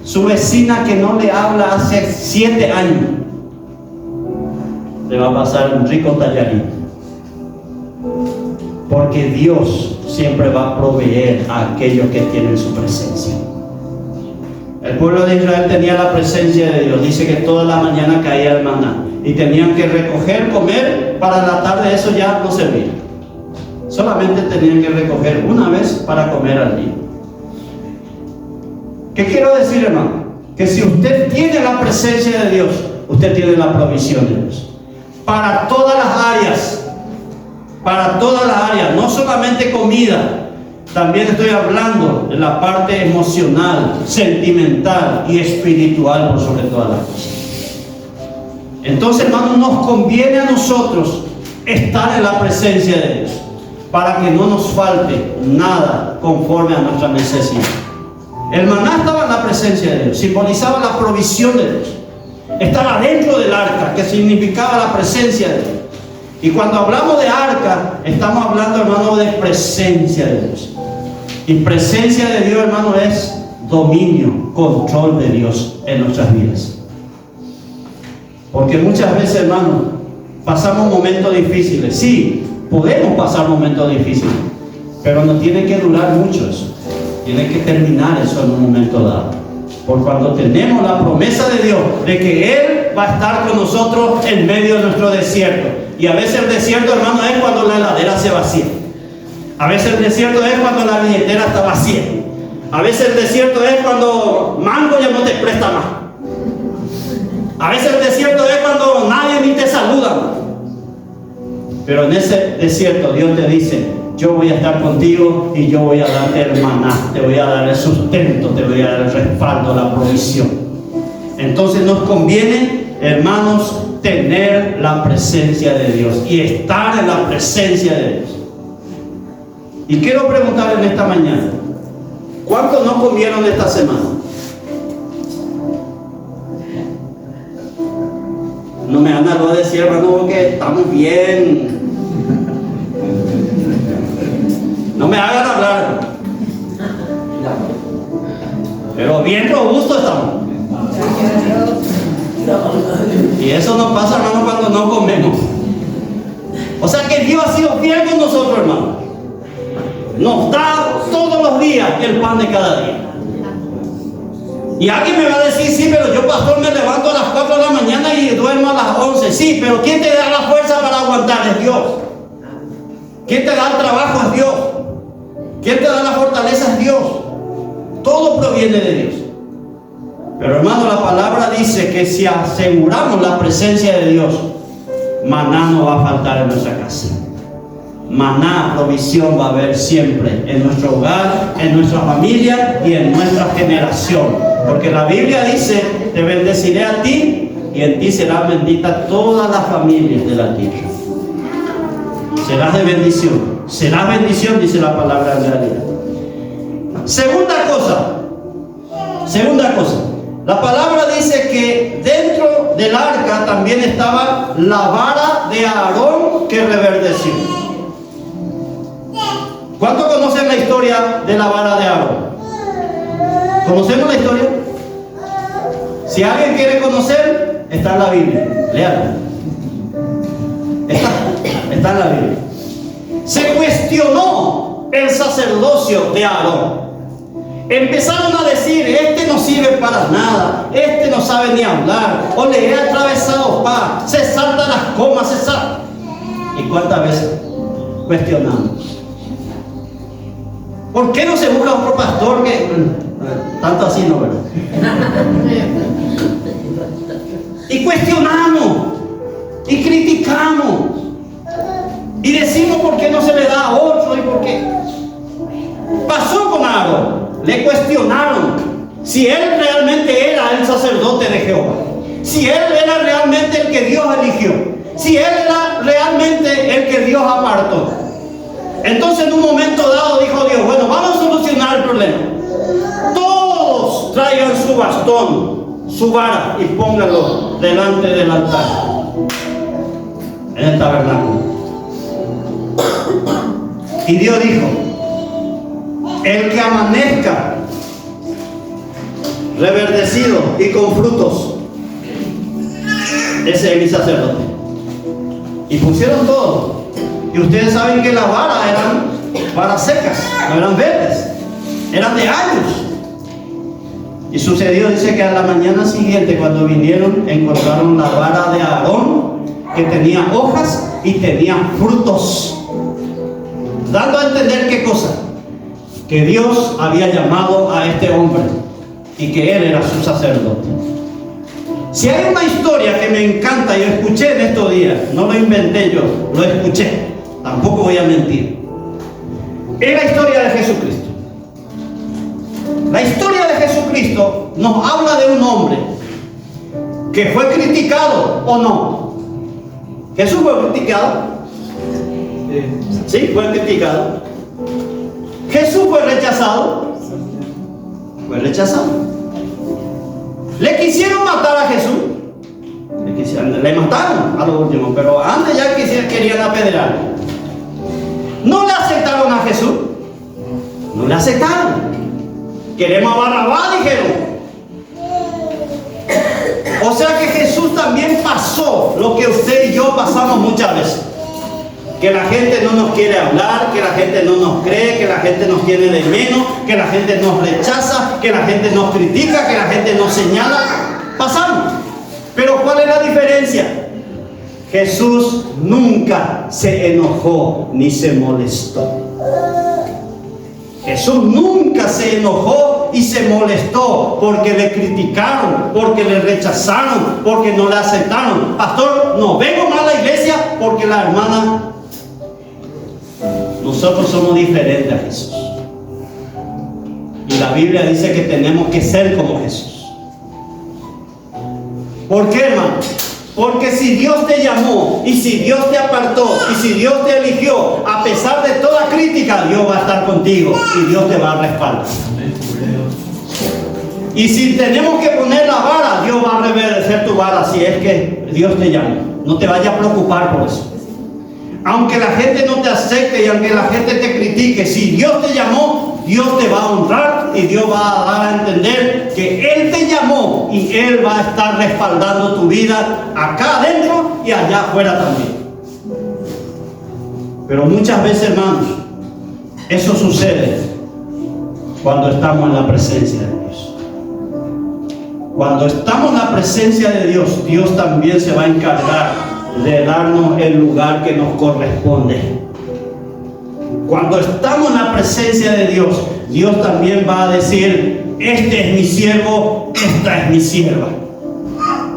Su vecina que no le habla hace 7 años, le va a pasar un rico tallarín. Porque Dios siempre va a proveer a aquellos que tienen su presencia. El pueblo de Israel tenía la presencia de Dios. Dice que toda la mañana caía el maná y tenían que recoger, comer. Para la tarde eso ya no servía. Solamente tenían que recoger una vez para comer al día. ¿Qué quiero decir, hermano? Que si usted tiene la presencia de Dios, usted tiene la provisión de Dios. Para todas las áreas. Para todas las áreas, no solamente comida, también estoy hablando de la parte emocional, sentimental y espiritual por sobre todas las cosas. Entonces, hermanos, nos conviene a nosotros estar en la presencia de Dios para que no nos falte nada conforme a nuestra necesidad. El maná estaba en la presencia de Dios, simbolizaba la provisión de Dios. Estaba dentro del arca, que significaba la presencia de Dios. Y cuando hablamos de arca, estamos hablando, hermano, de presencia de Dios. Y presencia de Dios, hermano, es dominio, control de Dios en nuestras vidas. Porque muchas veces, hermano, pasamos momentos difíciles. Sí, podemos pasar momentos difíciles, pero no tiene que durar mucho eso. Tiene que terminar eso en un momento dado. Por cuando tenemos la promesa de Dios de que Él va a estar con nosotros en medio de nuestro desierto. Y a veces el desierto, hermano, es cuando la heladera se vacía. A veces el desierto es cuando la billetera está vacía. A veces el desierto es cuando mango ya no te presta más. A veces el desierto es cuando nadie ni te saluda. Pero en ese desierto Dios te dice: yo voy a estar contigo y yo voy a darte el maná, te voy a dar el sustento, te voy a dar el respaldo, la provisión. Entonces nos conviene, hermanos, tener la presencia de Dios y estar en la presencia de Dios. Y quiero preguntar en esta mañana, ¿cuántos no comieron esta semana? No me van a decir, hermano, que estamos bien. No me hagan hablar. Pero bien robusto estamos. Y eso nos pasa, hermano, cuando no comemos. O sea que Dios ha sido fiel con nosotros, hermano. Nos da todos los días el pan de cada día. Y alguien me va a decir: sí, pero yo, pastor, me levanto a las 4 de la mañana y duermo a las 11. Sí, pero ¿quién te da la fuerza para aguantar? Es Dios. ¿Quién te da el trabajo? Es Dios. ¿Quién te da la fortaleza? Es Dios. Todo proviene de Dios. Pero, hermano, la palabra dice que si aseguramos la presencia de Dios, maná no va a faltar en nuestra casa. Maná, provisión va a haber siempre en nuestro hogar, en nuestra familia y en nuestra generación. Porque la Biblia dice: te bendeciré a ti y en ti serán benditas todas las familias de la tierra. Serás de bendición. Serás bendición, dice la palabra de realidad. Segunda cosa. La palabra dice que dentro del arca también estaba la vara de Aarón que reverdeció. ¿Cuántos conocen la historia de la vara de Aarón? ¿Conocemos la historia? Si alguien quiere conocer, está en la Biblia. Léala. Está en la Biblia. Se cuestionó el sacerdocio de Aarón. Empezaron a decir: este no sirve para nada, este no sabe ni hablar, o le he atravesado paz, se salta las comas, se salta. ¿Y cuántas veces cuestionamos? ¿Por qué no se busca otro pastor que... tanto así no, ¿verdad? Y cuestionamos, y criticamos, y decimos: ¿por qué no se le da a otro? ¿Y por qué? Pasó con Aarón. Le cuestionaron si él realmente era el sacerdote de Jehová, si él era realmente el que Dios eligió, si él era realmente el que Dios apartó. Entonces, en un momento dado, dijo Dios: bueno, vamos a solucionar el problema. Todos traigan su bastón, su vara, y pónganlo delante del altar en el tabernáculo. Y Dios dijo: el que amanezca reverdecido y con frutos. Ese es mi sacerdote. Y pusieron todo. Y ustedes saben que las varas eran varas secas, no eran verdes, eran de años. Y sucedió, dice que a la mañana siguiente, cuando vinieron, encontraron la vara de Aarón, que tenía hojas y tenía frutos, dando a entender qué cosa, que Dios había llamado a este hombre y que él era su sacerdote. Si hay una historia que me encanta y yo escuché en estos días, no lo inventé yo, lo escuché, tampoco voy a mentir, es la historia de Jesucristo. La historia de Jesucristo nos habla de un hombre que fue criticado o no. Jesús fue criticado. Sí, fue criticado. Jesús fue rechazado. Fue rechazado. Le quisieron matar a Jesús. Le mataron a lo último, pero antes ya querían apedrearlo. No le aceptaron a Jesús. No le aceptaron. Queremos a Barrabás, dijeron. O sea que Jesús también pasó lo que usted y yo pasamos muchas veces. Que la gente no nos quiere hablar, que la gente no nos cree, que la gente nos tiene de menos, que la gente nos rechaza, que la gente nos critica, que la gente nos señala. Pasamos. Pero ¿cuál es la diferencia? Jesús nunca se enojó ni se molestó. Jesús nunca se enojó y se molestó porque le criticaron, porque le rechazaron, porque no le aceptaron. Pastor, no vengo más a la iglesia porque la hermana... Nosotros somos diferentes a Jesús. Y la Biblia dice que tenemos que ser como Jesús. ¿Por qué, hermano? Porque si Dios te llamó, y si Dios te apartó, y si Dios te eligió, a pesar de toda crítica, Dios va a estar contigo y Dios te va a respaldar. Y si tenemos que poner la vara, Dios va a reverdecer tu vara si es que Dios te llamó. No te vayas a preocupar por eso. Aunque la gente no te acepte y aunque la gente te critique, si Dios te llamó, Dios te va a honrar y Dios va a dar a entender que Él te llamó y Él va a estar respaldando tu vida acá adentro y allá afuera también. Pero muchas veces, hermanos, eso sucede cuando estamos en la presencia de Dios. Cuando estamos en la presencia de Dios, Dios también se va a encargar de darnos el lugar que nos corresponde. Cuando estamos en la presencia de Dios, Dios también va a decir: este es mi siervo, esta es mi sierva.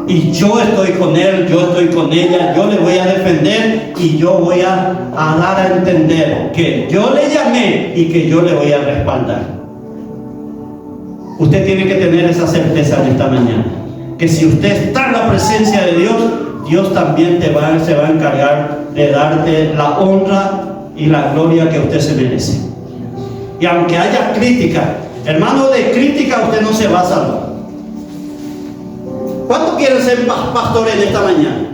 Y yo estoy con él, yo estoy con ella, yo le voy a defender y yo voy a dar a entender que yo le llamé y que yo le voy a respaldar. Usted tiene que tener esa certeza en esta mañana, que si usted está en la presencia de Dios, Dios también se va a encargar de darte la honra y la gloria que usted se merece. Y aunque haya crítica, hermano, de crítica usted no se va a salvar. ¿Cuántos quieren ser pastores en esta mañana?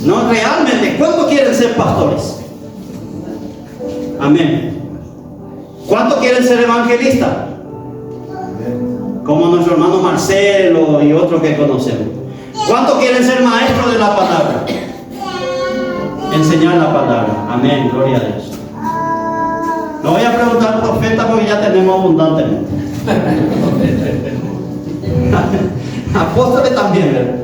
No, realmente, ¿cuántos quieren ser pastores? Amén. ¿Cuántos quieren ser evangelistas? Como nuestro hermano Marcelo y otros que conocemos. ¿Cuántos quieren ser maestros de la palabra? Enseñar la palabra. Amén, gloria a Dios. No voy a preguntar profeta porque ya tenemos abundantemente. Apóstoles también, ¿verdad?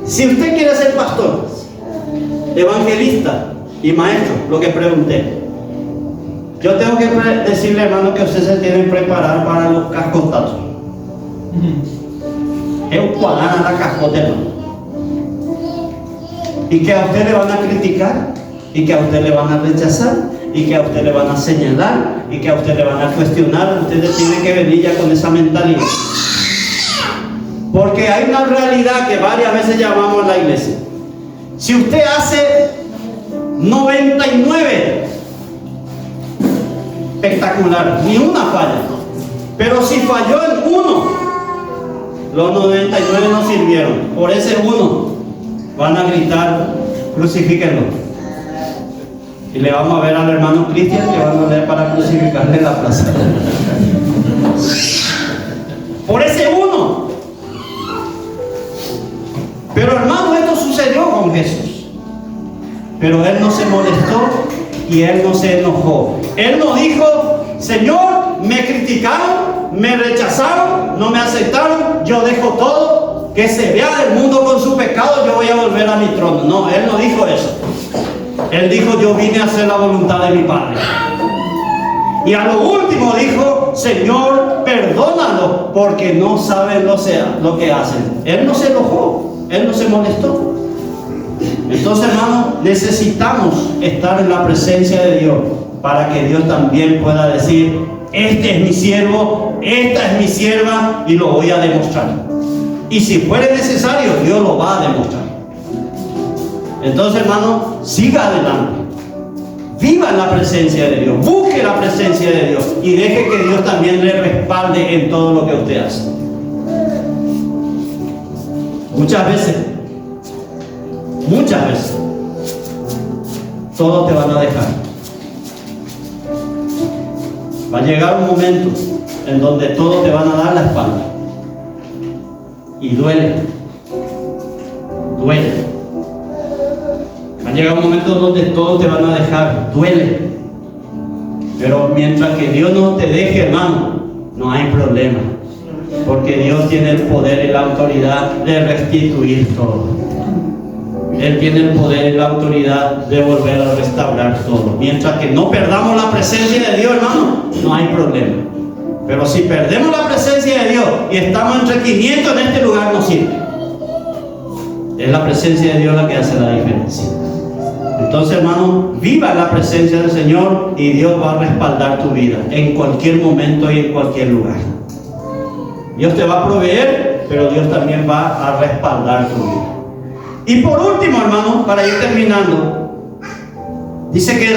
Si usted quiere ser pastor, evangelista y maestro, lo que pregunté, yo tengo que decirle, hermano, que usted se tiene que preparar para los cascotazos. Es un cuadrán a la cascota, hermano. Y que a usted le van a criticar, y que a usted le van a rechazar, y que a usted le van a señalar, y que a usted le van a cuestionar. Usted tiene que venir ya con esa mentalidad. Porque hay una realidad que varias veces llamamos a la iglesia. Si usted hace 99, espectacular, ni una falla. Pero si falló en uno, los 99 no sirvieron. Por ese uno van a gritar: crucifíquenlo. Y le vamos a ver al hermano Cristian llevándole para crucificarle en la plaza. Por ese uno. Pero hermano, esto sucedió con Jesús. Pero Él no se molestó y Él no se enojó. Él no dijo: Señor, me criticaron, me rechazaron, no me aceptaron, yo dejo todo, que se vea del mundo con su pecado, yo voy a volver a mi trono. No, Él no dijo eso. Él dijo: yo vine a hacer la voluntad de mi Padre. Y a lo último dijo: Señor, perdónalo, porque no saben lo que hacen. Él no se enojó, Él no se molestó. Entonces, hermano, necesitamos estar en la presencia de Dios para que Dios también pueda decir: este es mi siervo, esta es mi sierva, y lo voy a demostrar. Y si fuere necesario, Dios lo va a demostrar. Entonces, hermano, siga adelante. Viva en la presencia de Dios, busque la presencia de Dios y deje que Dios también le respalde en todo lo que usted hace. Muchas veces, todos te van a dejar. Va a llegar un momento en donde todos te van a dar la espalda. Y duele. Va a llegar un momento donde todos te van a dejar. Duele. Pero mientras que Dios no te deje, hermano, no hay problema. Porque Dios tiene el poder y la autoridad de restituir todo. Él tiene el poder y la autoridad de volver a restaurar todo. Mientras que no perdamos la presencia de Dios, hermano, no hay problema. Pero si perdemos la presencia de Dios y estamos entre 500 en este lugar, no sirve. Es la presencia de Dios la que hace la diferencia. Entonces, hermano, viva la presencia del Señor y Dios va a respaldar tu vida en cualquier momento y en cualquier lugar. Dios te va a proveer, pero Dios también va a respaldar tu vida. Y por último, hermano, para ir terminando, dice que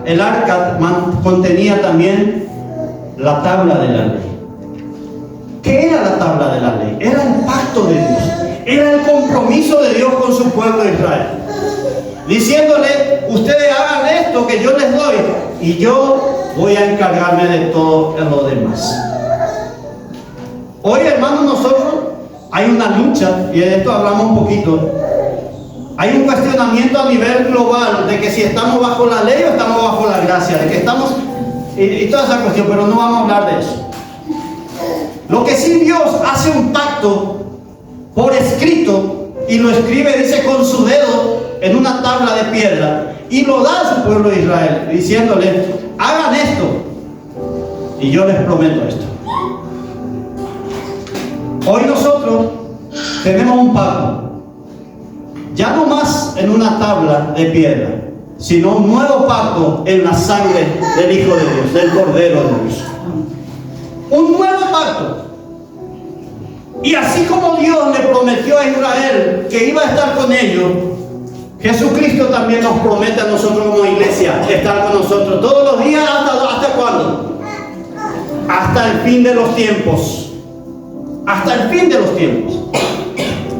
el arca contenía también la tabla de la ley. ¿Qué era la tabla de la ley? Era el pacto de Dios, era el compromiso de Dios con su pueblo de Israel, diciéndole: ustedes hagan esto que yo les doy y yo voy a encargarme de todo lo demás. Hoy, hermano, nosotros hay una lucha, y de esto hablamos un poquito. Hay un cuestionamiento a nivel global de que si estamos bajo la ley o estamos bajo la gracia, de que estamos y toda esa cuestión, pero no vamos a hablar de eso. Lo que sí, Dios hace un pacto por escrito y lo escribe, dice, con su dedo en una tabla de piedra, y lo da a su pueblo de Israel, diciéndole: hagan esto y yo les prometo esto. Hoy nosotros tenemos un pacto, ya no más en una tabla de piedra, sino un nuevo pacto en la sangre del Hijo de Dios, del Cordero de Dios. Un nuevo pacto. Y así como Dios le prometió a Israel que iba a estar con ellos, Jesucristo también nos promete a nosotros como iglesia estar con nosotros todos los días. ¿Hasta cuándo? Hasta el fin de los tiempos. Hasta el fin de los tiempos.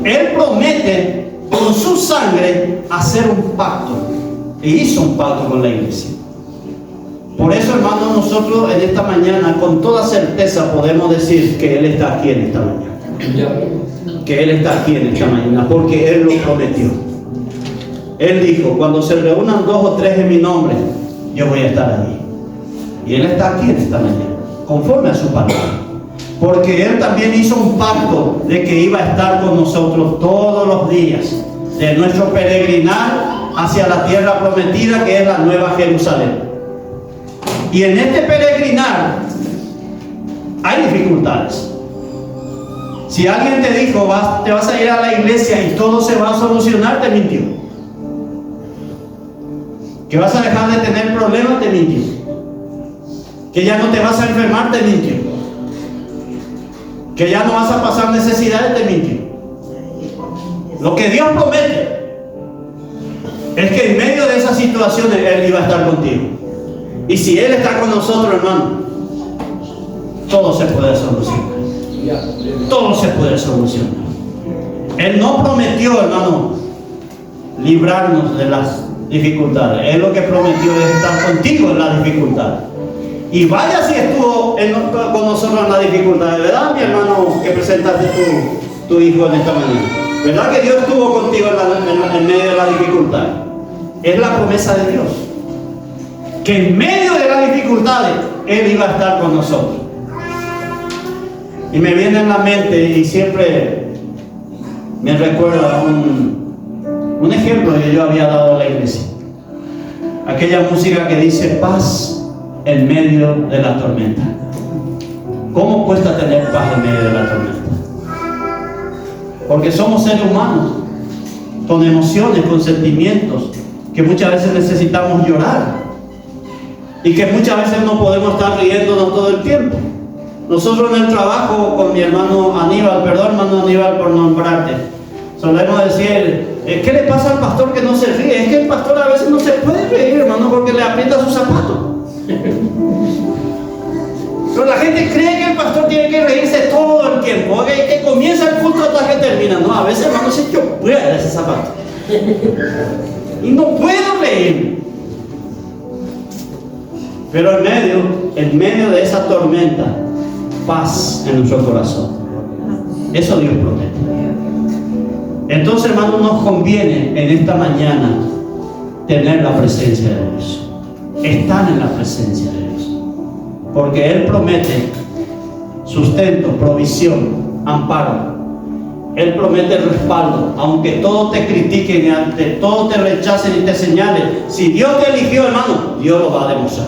Él promete con su sangre hacer un pacto. E hizo un pacto con la iglesia. Por eso, hermanos, nosotros en esta mañana con toda certeza podemos decir que Él está aquí en esta mañana. Que Él está aquí en esta mañana, porque Él lo prometió. Él dijo: cuando se reúnan 2 o 3 en mi nombre, yo voy a estar allí. Y Él está aquí en esta mañana, conforme a su palabra. Porque Él también hizo un pacto de que iba a estar con nosotros todos los días de nuestro peregrinar hacia la tierra prometida, que es la Nueva Jerusalén. Y en este peregrinar hay dificultades. Si alguien te dijo: te vas a ir a la iglesia y todo se va a solucionar, te mintió. Que vas a dejar de tener problemas, te mintió. Que ya no te vas a enfermar, te mintió. Que ya no vas a pasar necesidades, te mintió. Lo que Dios promete es que en medio de esas situaciones Él iba a estar contigo. Y si Él está con nosotros, hermano, todo se puede solucionar. Todo se puede solucionar. Él no prometió, hermano, librarnos de las dificultades. Él lo que prometió es estar contigo en las dificultades. Y vaya si estuvo con nosotros en las dificultades, ¿verdad, mi hermano, que presentaste tu hijo en esta mañana? ¿Verdad que Dios estuvo contigo en medio de la dificultad? Es la promesa de Dios, que en medio de las dificultades Él iba a estar con nosotros. Y me viene en la mente, y siempre me recuerda un ejemplo que yo había dado a la iglesia. Aquella música que dice paz en medio de la tormenta. ¿Cómo cuesta tener paz en medio de la tormenta? Porque somos seres humanos, con emociones, con sentimientos, que muchas veces necesitamos llorar, y que muchas veces no podemos estar riéndonos todo el tiempo. Nosotros en el trabajo con mi hermano Aníbal, perdón hermano Aníbal por nombrarte, solemos decir, ¿qué le pasa al pastor que no se ríe? Es que el pastor a veces no se puede reír, hermano, porque le aprieta sus zapatos. Pero la gente cree que el pastor tiene que reírse todo el tiempo, que comienza el culto hasta que termina. No, a veces, hermano, se chopea ese zapato y no puedo reír. Pero en medio de esa tormenta, paz en nuestro corazón. Eso Dios promete. Entonces, hermano, nos conviene en esta mañana tener la presencia de Dios, estar en la presencia de Dios, porque Él promete sustento, provisión, amparo. Él promete respaldo, aunque todos te critiquen y ante todos te rechacen y te señalen. Si Dios te eligió, hermano, Dios lo va a demostrar.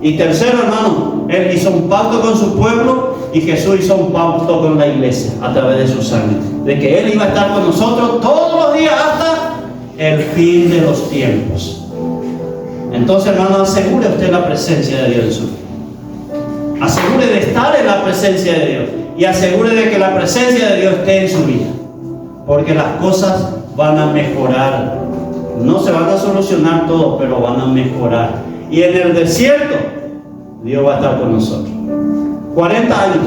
Y tercero, hermano, Él hizo un pacto con su pueblo, y Jesús hizo un pacto con la iglesia a través de su sangre, de que Él iba a estar con nosotros todos los días hasta el fin de los tiempos. Entonces, hermano, asegure usted la presencia de Dios en su vida. Asegure de estar en la presencia de Dios, y asegure de que la presencia de Dios esté en su vida, porque las cosas van a mejorar. No se van a solucionar todo, pero van a mejorar. Y en el desierto Dios va a estar con nosotros. 40 años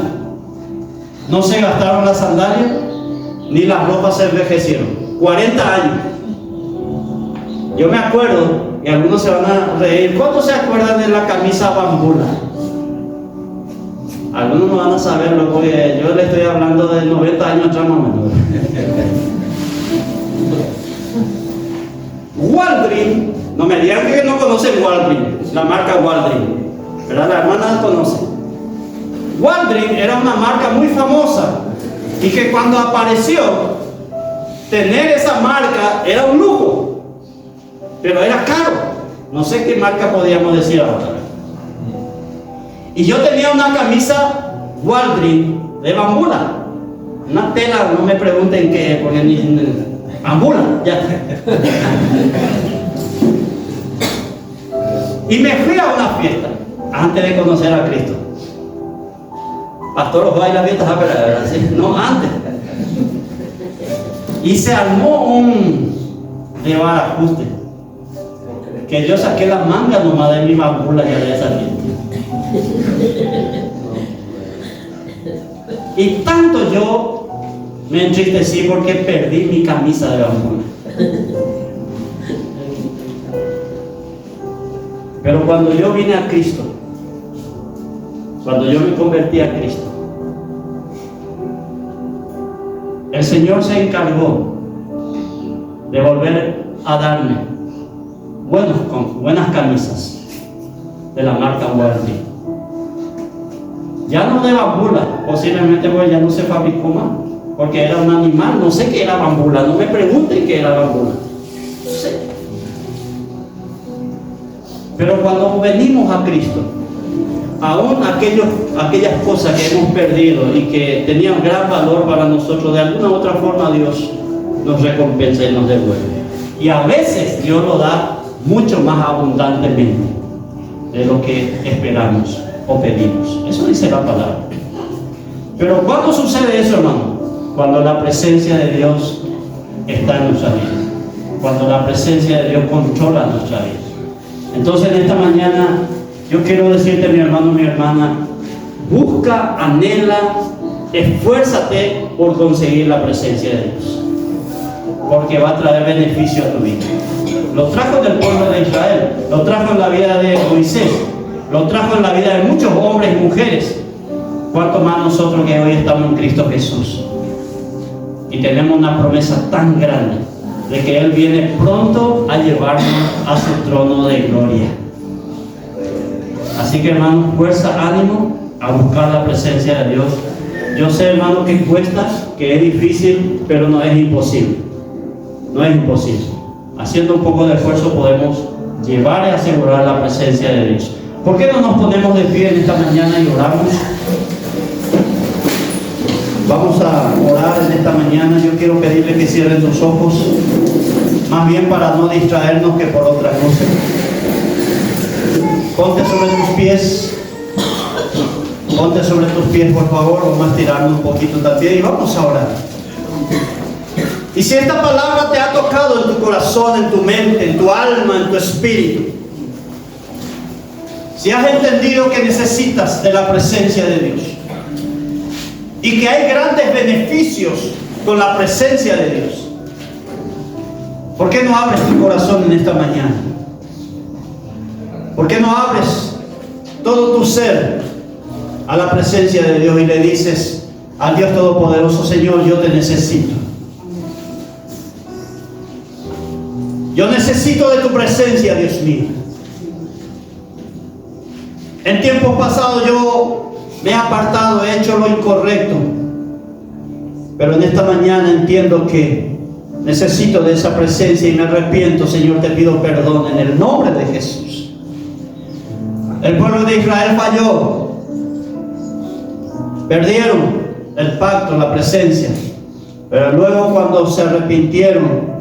no se gastaron las sandalias ni las ropas se envejecieron. 40 años. Yo me acuerdo, y algunos se van a reír, ¿cuántos se acuerdan de la camisa bambula? Algunos no van a saberlo, porque yo le estoy hablando de 90 años atrás más o menos. Walgreens, no me digan que no conocen Walgreens, la marca Walgreens, ¿verdad? La hermana la conoce. Walgreens era una marca muy famosa, y que cuando apareció, tener esa marca era un lujo, pero era caro. No sé qué marca podíamos decir ahora. Y yo tenía una camisa Walgreens de bambula, una tela, no me pregunten qué, porque ni bambula, ya. Y me fui a una fiesta antes de conocer a Cristo. Pastor, os va a ir a la fiesta, no, antes. Y se armó un desbarajuste, que yo saqué las mangas nomás de mi bambula ya de esa fiesta. Y tanto yo me entristecí porque perdí mi camisa de bambula. Pero cuando yo vine a Cristo, cuando yo me convertí a Cristo, el Señor se encargó de volver a darme buenas camisas de la marca Walgreens. Ya no de bambula, posiblemente pues ya no se fabricó más, porque era un animal, no sé qué era bambula, no me pregunten qué era bambula, no sé. Pero cuando venimos a Cristo, aún aquellas cosas que hemos perdido y que tenían gran valor para nosotros, de alguna u otra forma Dios nos recompensa y nos devuelve. Y a veces Dios lo da mucho más abundantemente de lo que esperamos o pedimos. Eso dice la palabra. Pero ¿cuándo sucede eso, hermano? Cuando la presencia de Dios está en nuestra vida, cuando la presencia de Dios controla nuestra vida. Entonces en esta mañana yo quiero decirte, mi hermano, mi hermana, busca, anhela, esfuérzate por conseguir la presencia de Dios, porque va a traer beneficio a tu vida. Lo trajo en el pueblo de Israel, lo trajo en la vida de Moisés, lo trajo en la vida de muchos hombres y mujeres. ¿Cuánto más nosotros que hoy estamos en Cristo Jesús? Y tenemos una promesa tan grande de que Él viene pronto a llevarnos a su trono de gloria. Así que, hermanos, fuerza, ánimo a buscar la presencia de Dios. Yo sé, hermano, que cuesta, que es difícil, pero no es imposible. No es imposible. Haciendo un poco de esfuerzo podemos llevar y asegurar la presencia de Dios. ¿Por qué no nos ponemos de pie en esta mañana y oramos? Vamos a orar en esta mañana. Yo quiero pedirle que cierren sus ojos, más bien para no distraernos que por otra cosa. Ponte sobre tus pies. Ponte sobre tus pies, por favor. Vamos a estirarnos un poquito también y vamos a orar. Y si esta palabra te ha tocado en tu corazón, en tu mente, en tu alma, en tu espíritu, si has entendido que necesitas de la presencia de Dios y que hay grandes beneficios con la presencia de Dios, ¿por qué no abres tu corazón en esta mañana? ¿Por qué no abres todo tu ser a la presencia de Dios y le dices al Dios Todopoderoso: Señor, yo te necesito. Yo necesito de tu presencia, Dios mío. En tiempos pasados yo me he apartado, he hecho lo incorrecto, pero en esta mañana entiendo que necesito de esa presencia y me arrepiento. Señor, te pido perdón en el nombre de Jesús. El pueblo de Israel falló, perdieron el pacto, la presencia, pero luego cuando se arrepintieron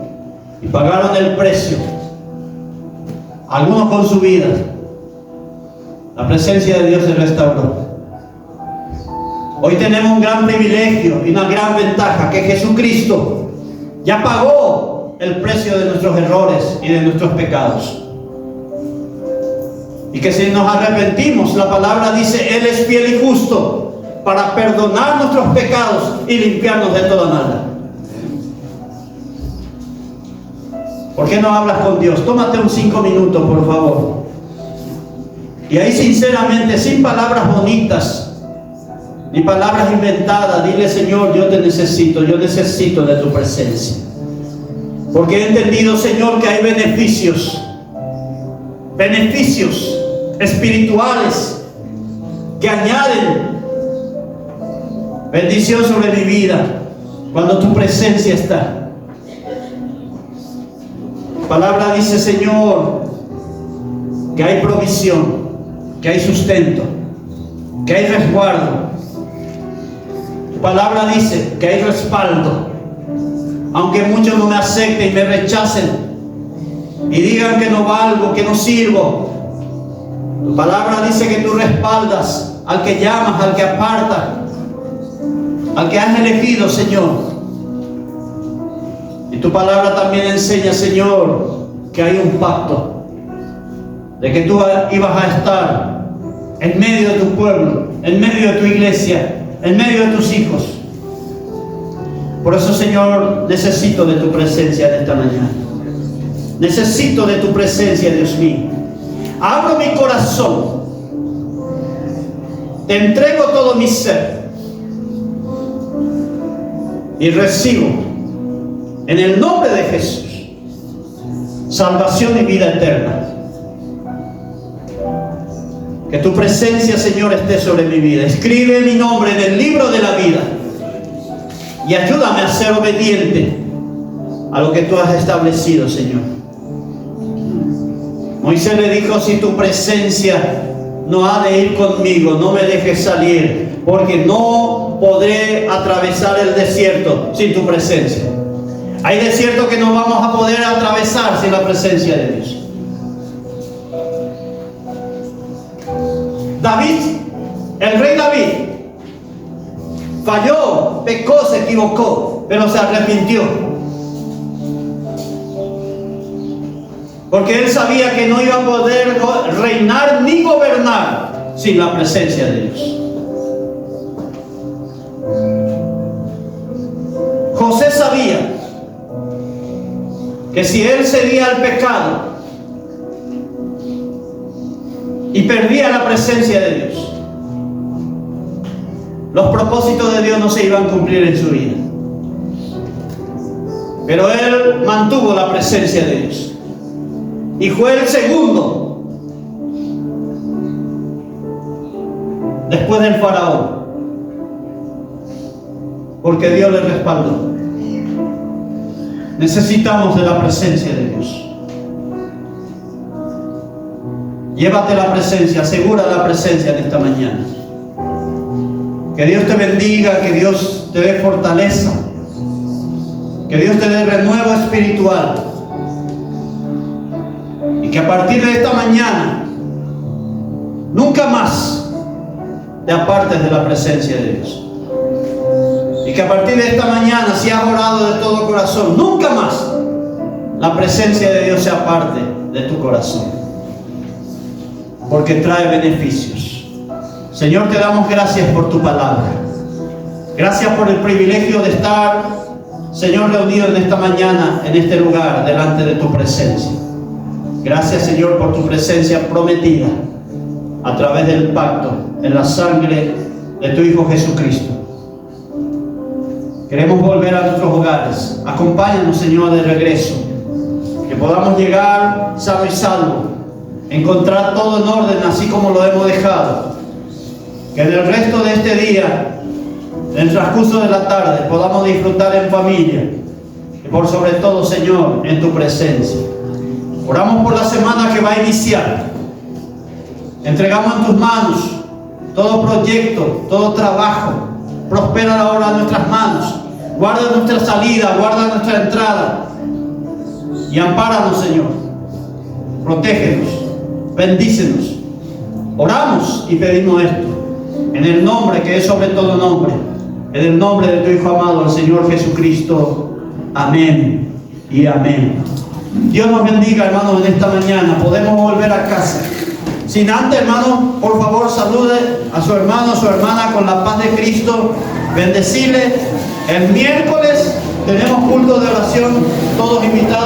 y pagaron el precio, algunos con su vida, la presencia de Dios se restauró. Hoy tenemos un gran privilegio y una gran ventaja, que Jesucristo ya pagó el precio de nuestros errores y de nuestros pecados. Y que si nos arrepentimos, la palabra dice: Él es fiel y justo para perdonar nuestros pecados y limpiarnos de toda maldad. ¿Por qué no hablas con Dios? Tómate un 5 minutos, por favor. Y ahí sinceramente, sin palabras bonitas, ni palabras inventadas, dile: Señor, yo te necesito, yo necesito de tu presencia. Porque he entendido, Señor, que hay beneficios espirituales que añaden bendición sobre mi vida cuando tu presencia está. La palabra dice, Señor, que hay provisión, que hay sustento, que hay resguardo. Tu palabra dice que hay respaldo. Aunque muchos no me acepten y me rechacen y digan que no valgo, que no sirvo, tu palabra dice que tú respaldas al que llamas, al que aparta, al que has elegido, Señor. Y tu palabra también enseña, Señor, que hay un pacto de que tú ibas a estar en medio de tu pueblo, en medio de tu iglesia, en medio de tus hijos. Por eso, Señor, necesito de tu presencia en esta mañana. Necesito de tu presencia, Dios mío. Abro mi corazón. Te entrego todo mi ser. Y recibo, en el nombre de Jesús, salvación y vida eterna. Que tu presencia, Señor, esté sobre mi vida. Escribe mi nombre en el libro de la vida. Y ayúdame a ser obediente a lo que tú has establecido, Señor. Moisés le dijo: si tu presencia no ha de ir conmigo, no me dejes salir, porque no podré atravesar el desierto sin tu presencia. Hay desiertos que no vamos a poder atravesar sin la presencia de Dios. David, el rey David, falló, pecó, se equivocó, pero se arrepintió. Porque él sabía que no iba a poder reinar ni gobernar sin la presencia de Dios. José sabía que si él cedía al pecado y perdía la presencia de Dios, los propósitos de Dios no se iban a cumplir en su vida. Pero él mantuvo la presencia de Dios y fue el segundo después del faraón, porque Dios le respaldó. Necesitamos de la presencia de Dios. Llévate la presencia, asegura la presencia en esta mañana. Que Dios te bendiga, que Dios te dé fortaleza, que Dios te dé renuevo espiritual, y que a partir de esta mañana nunca más te apartes de la presencia de Dios. Y que a partir de esta mañana, si has orado de todo corazón, nunca más la presencia de Dios se aparte de tu corazón, porque trae beneficios. Señor, te damos gracias por tu palabra. Gracias por el privilegio de estar, Señor, reunido en esta mañana, en este lugar, delante de tu presencia. Gracias, Señor, por tu presencia prometida a través del pacto en la sangre de tu Hijo Jesucristo. Queremos volver a nuestros hogares. Acompáñanos, Señor, de regreso. Que podamos llegar sano y salvo, encontrar todo en orden, así como lo hemos dejado. Que en el resto de este día, en el transcurso de la tarde, podamos disfrutar en familia. Y por sobre todo, Señor, en tu presencia. Oramos por la semana que va a iniciar. Entregamos en tus manos todo proyecto, todo trabajo. Prospera la obra de nuestras manos. Guarda nuestra salida, guarda nuestra entrada. Y ampáranos, Señor. Protégenos, bendícenos. Oramos y pedimos esto en el nombre que es sobre todo nombre, en el nombre de tu Hijo amado, el Señor Jesucristo. Amén y amén. Dios nos bendiga, hermanos, en esta mañana. Podemos volver a casa. Sin antes, hermano, por favor, salude a su hermano, a su hermana con la paz de Cristo. Bendecirle. El miércoles tenemos culto de oración, todos invitados.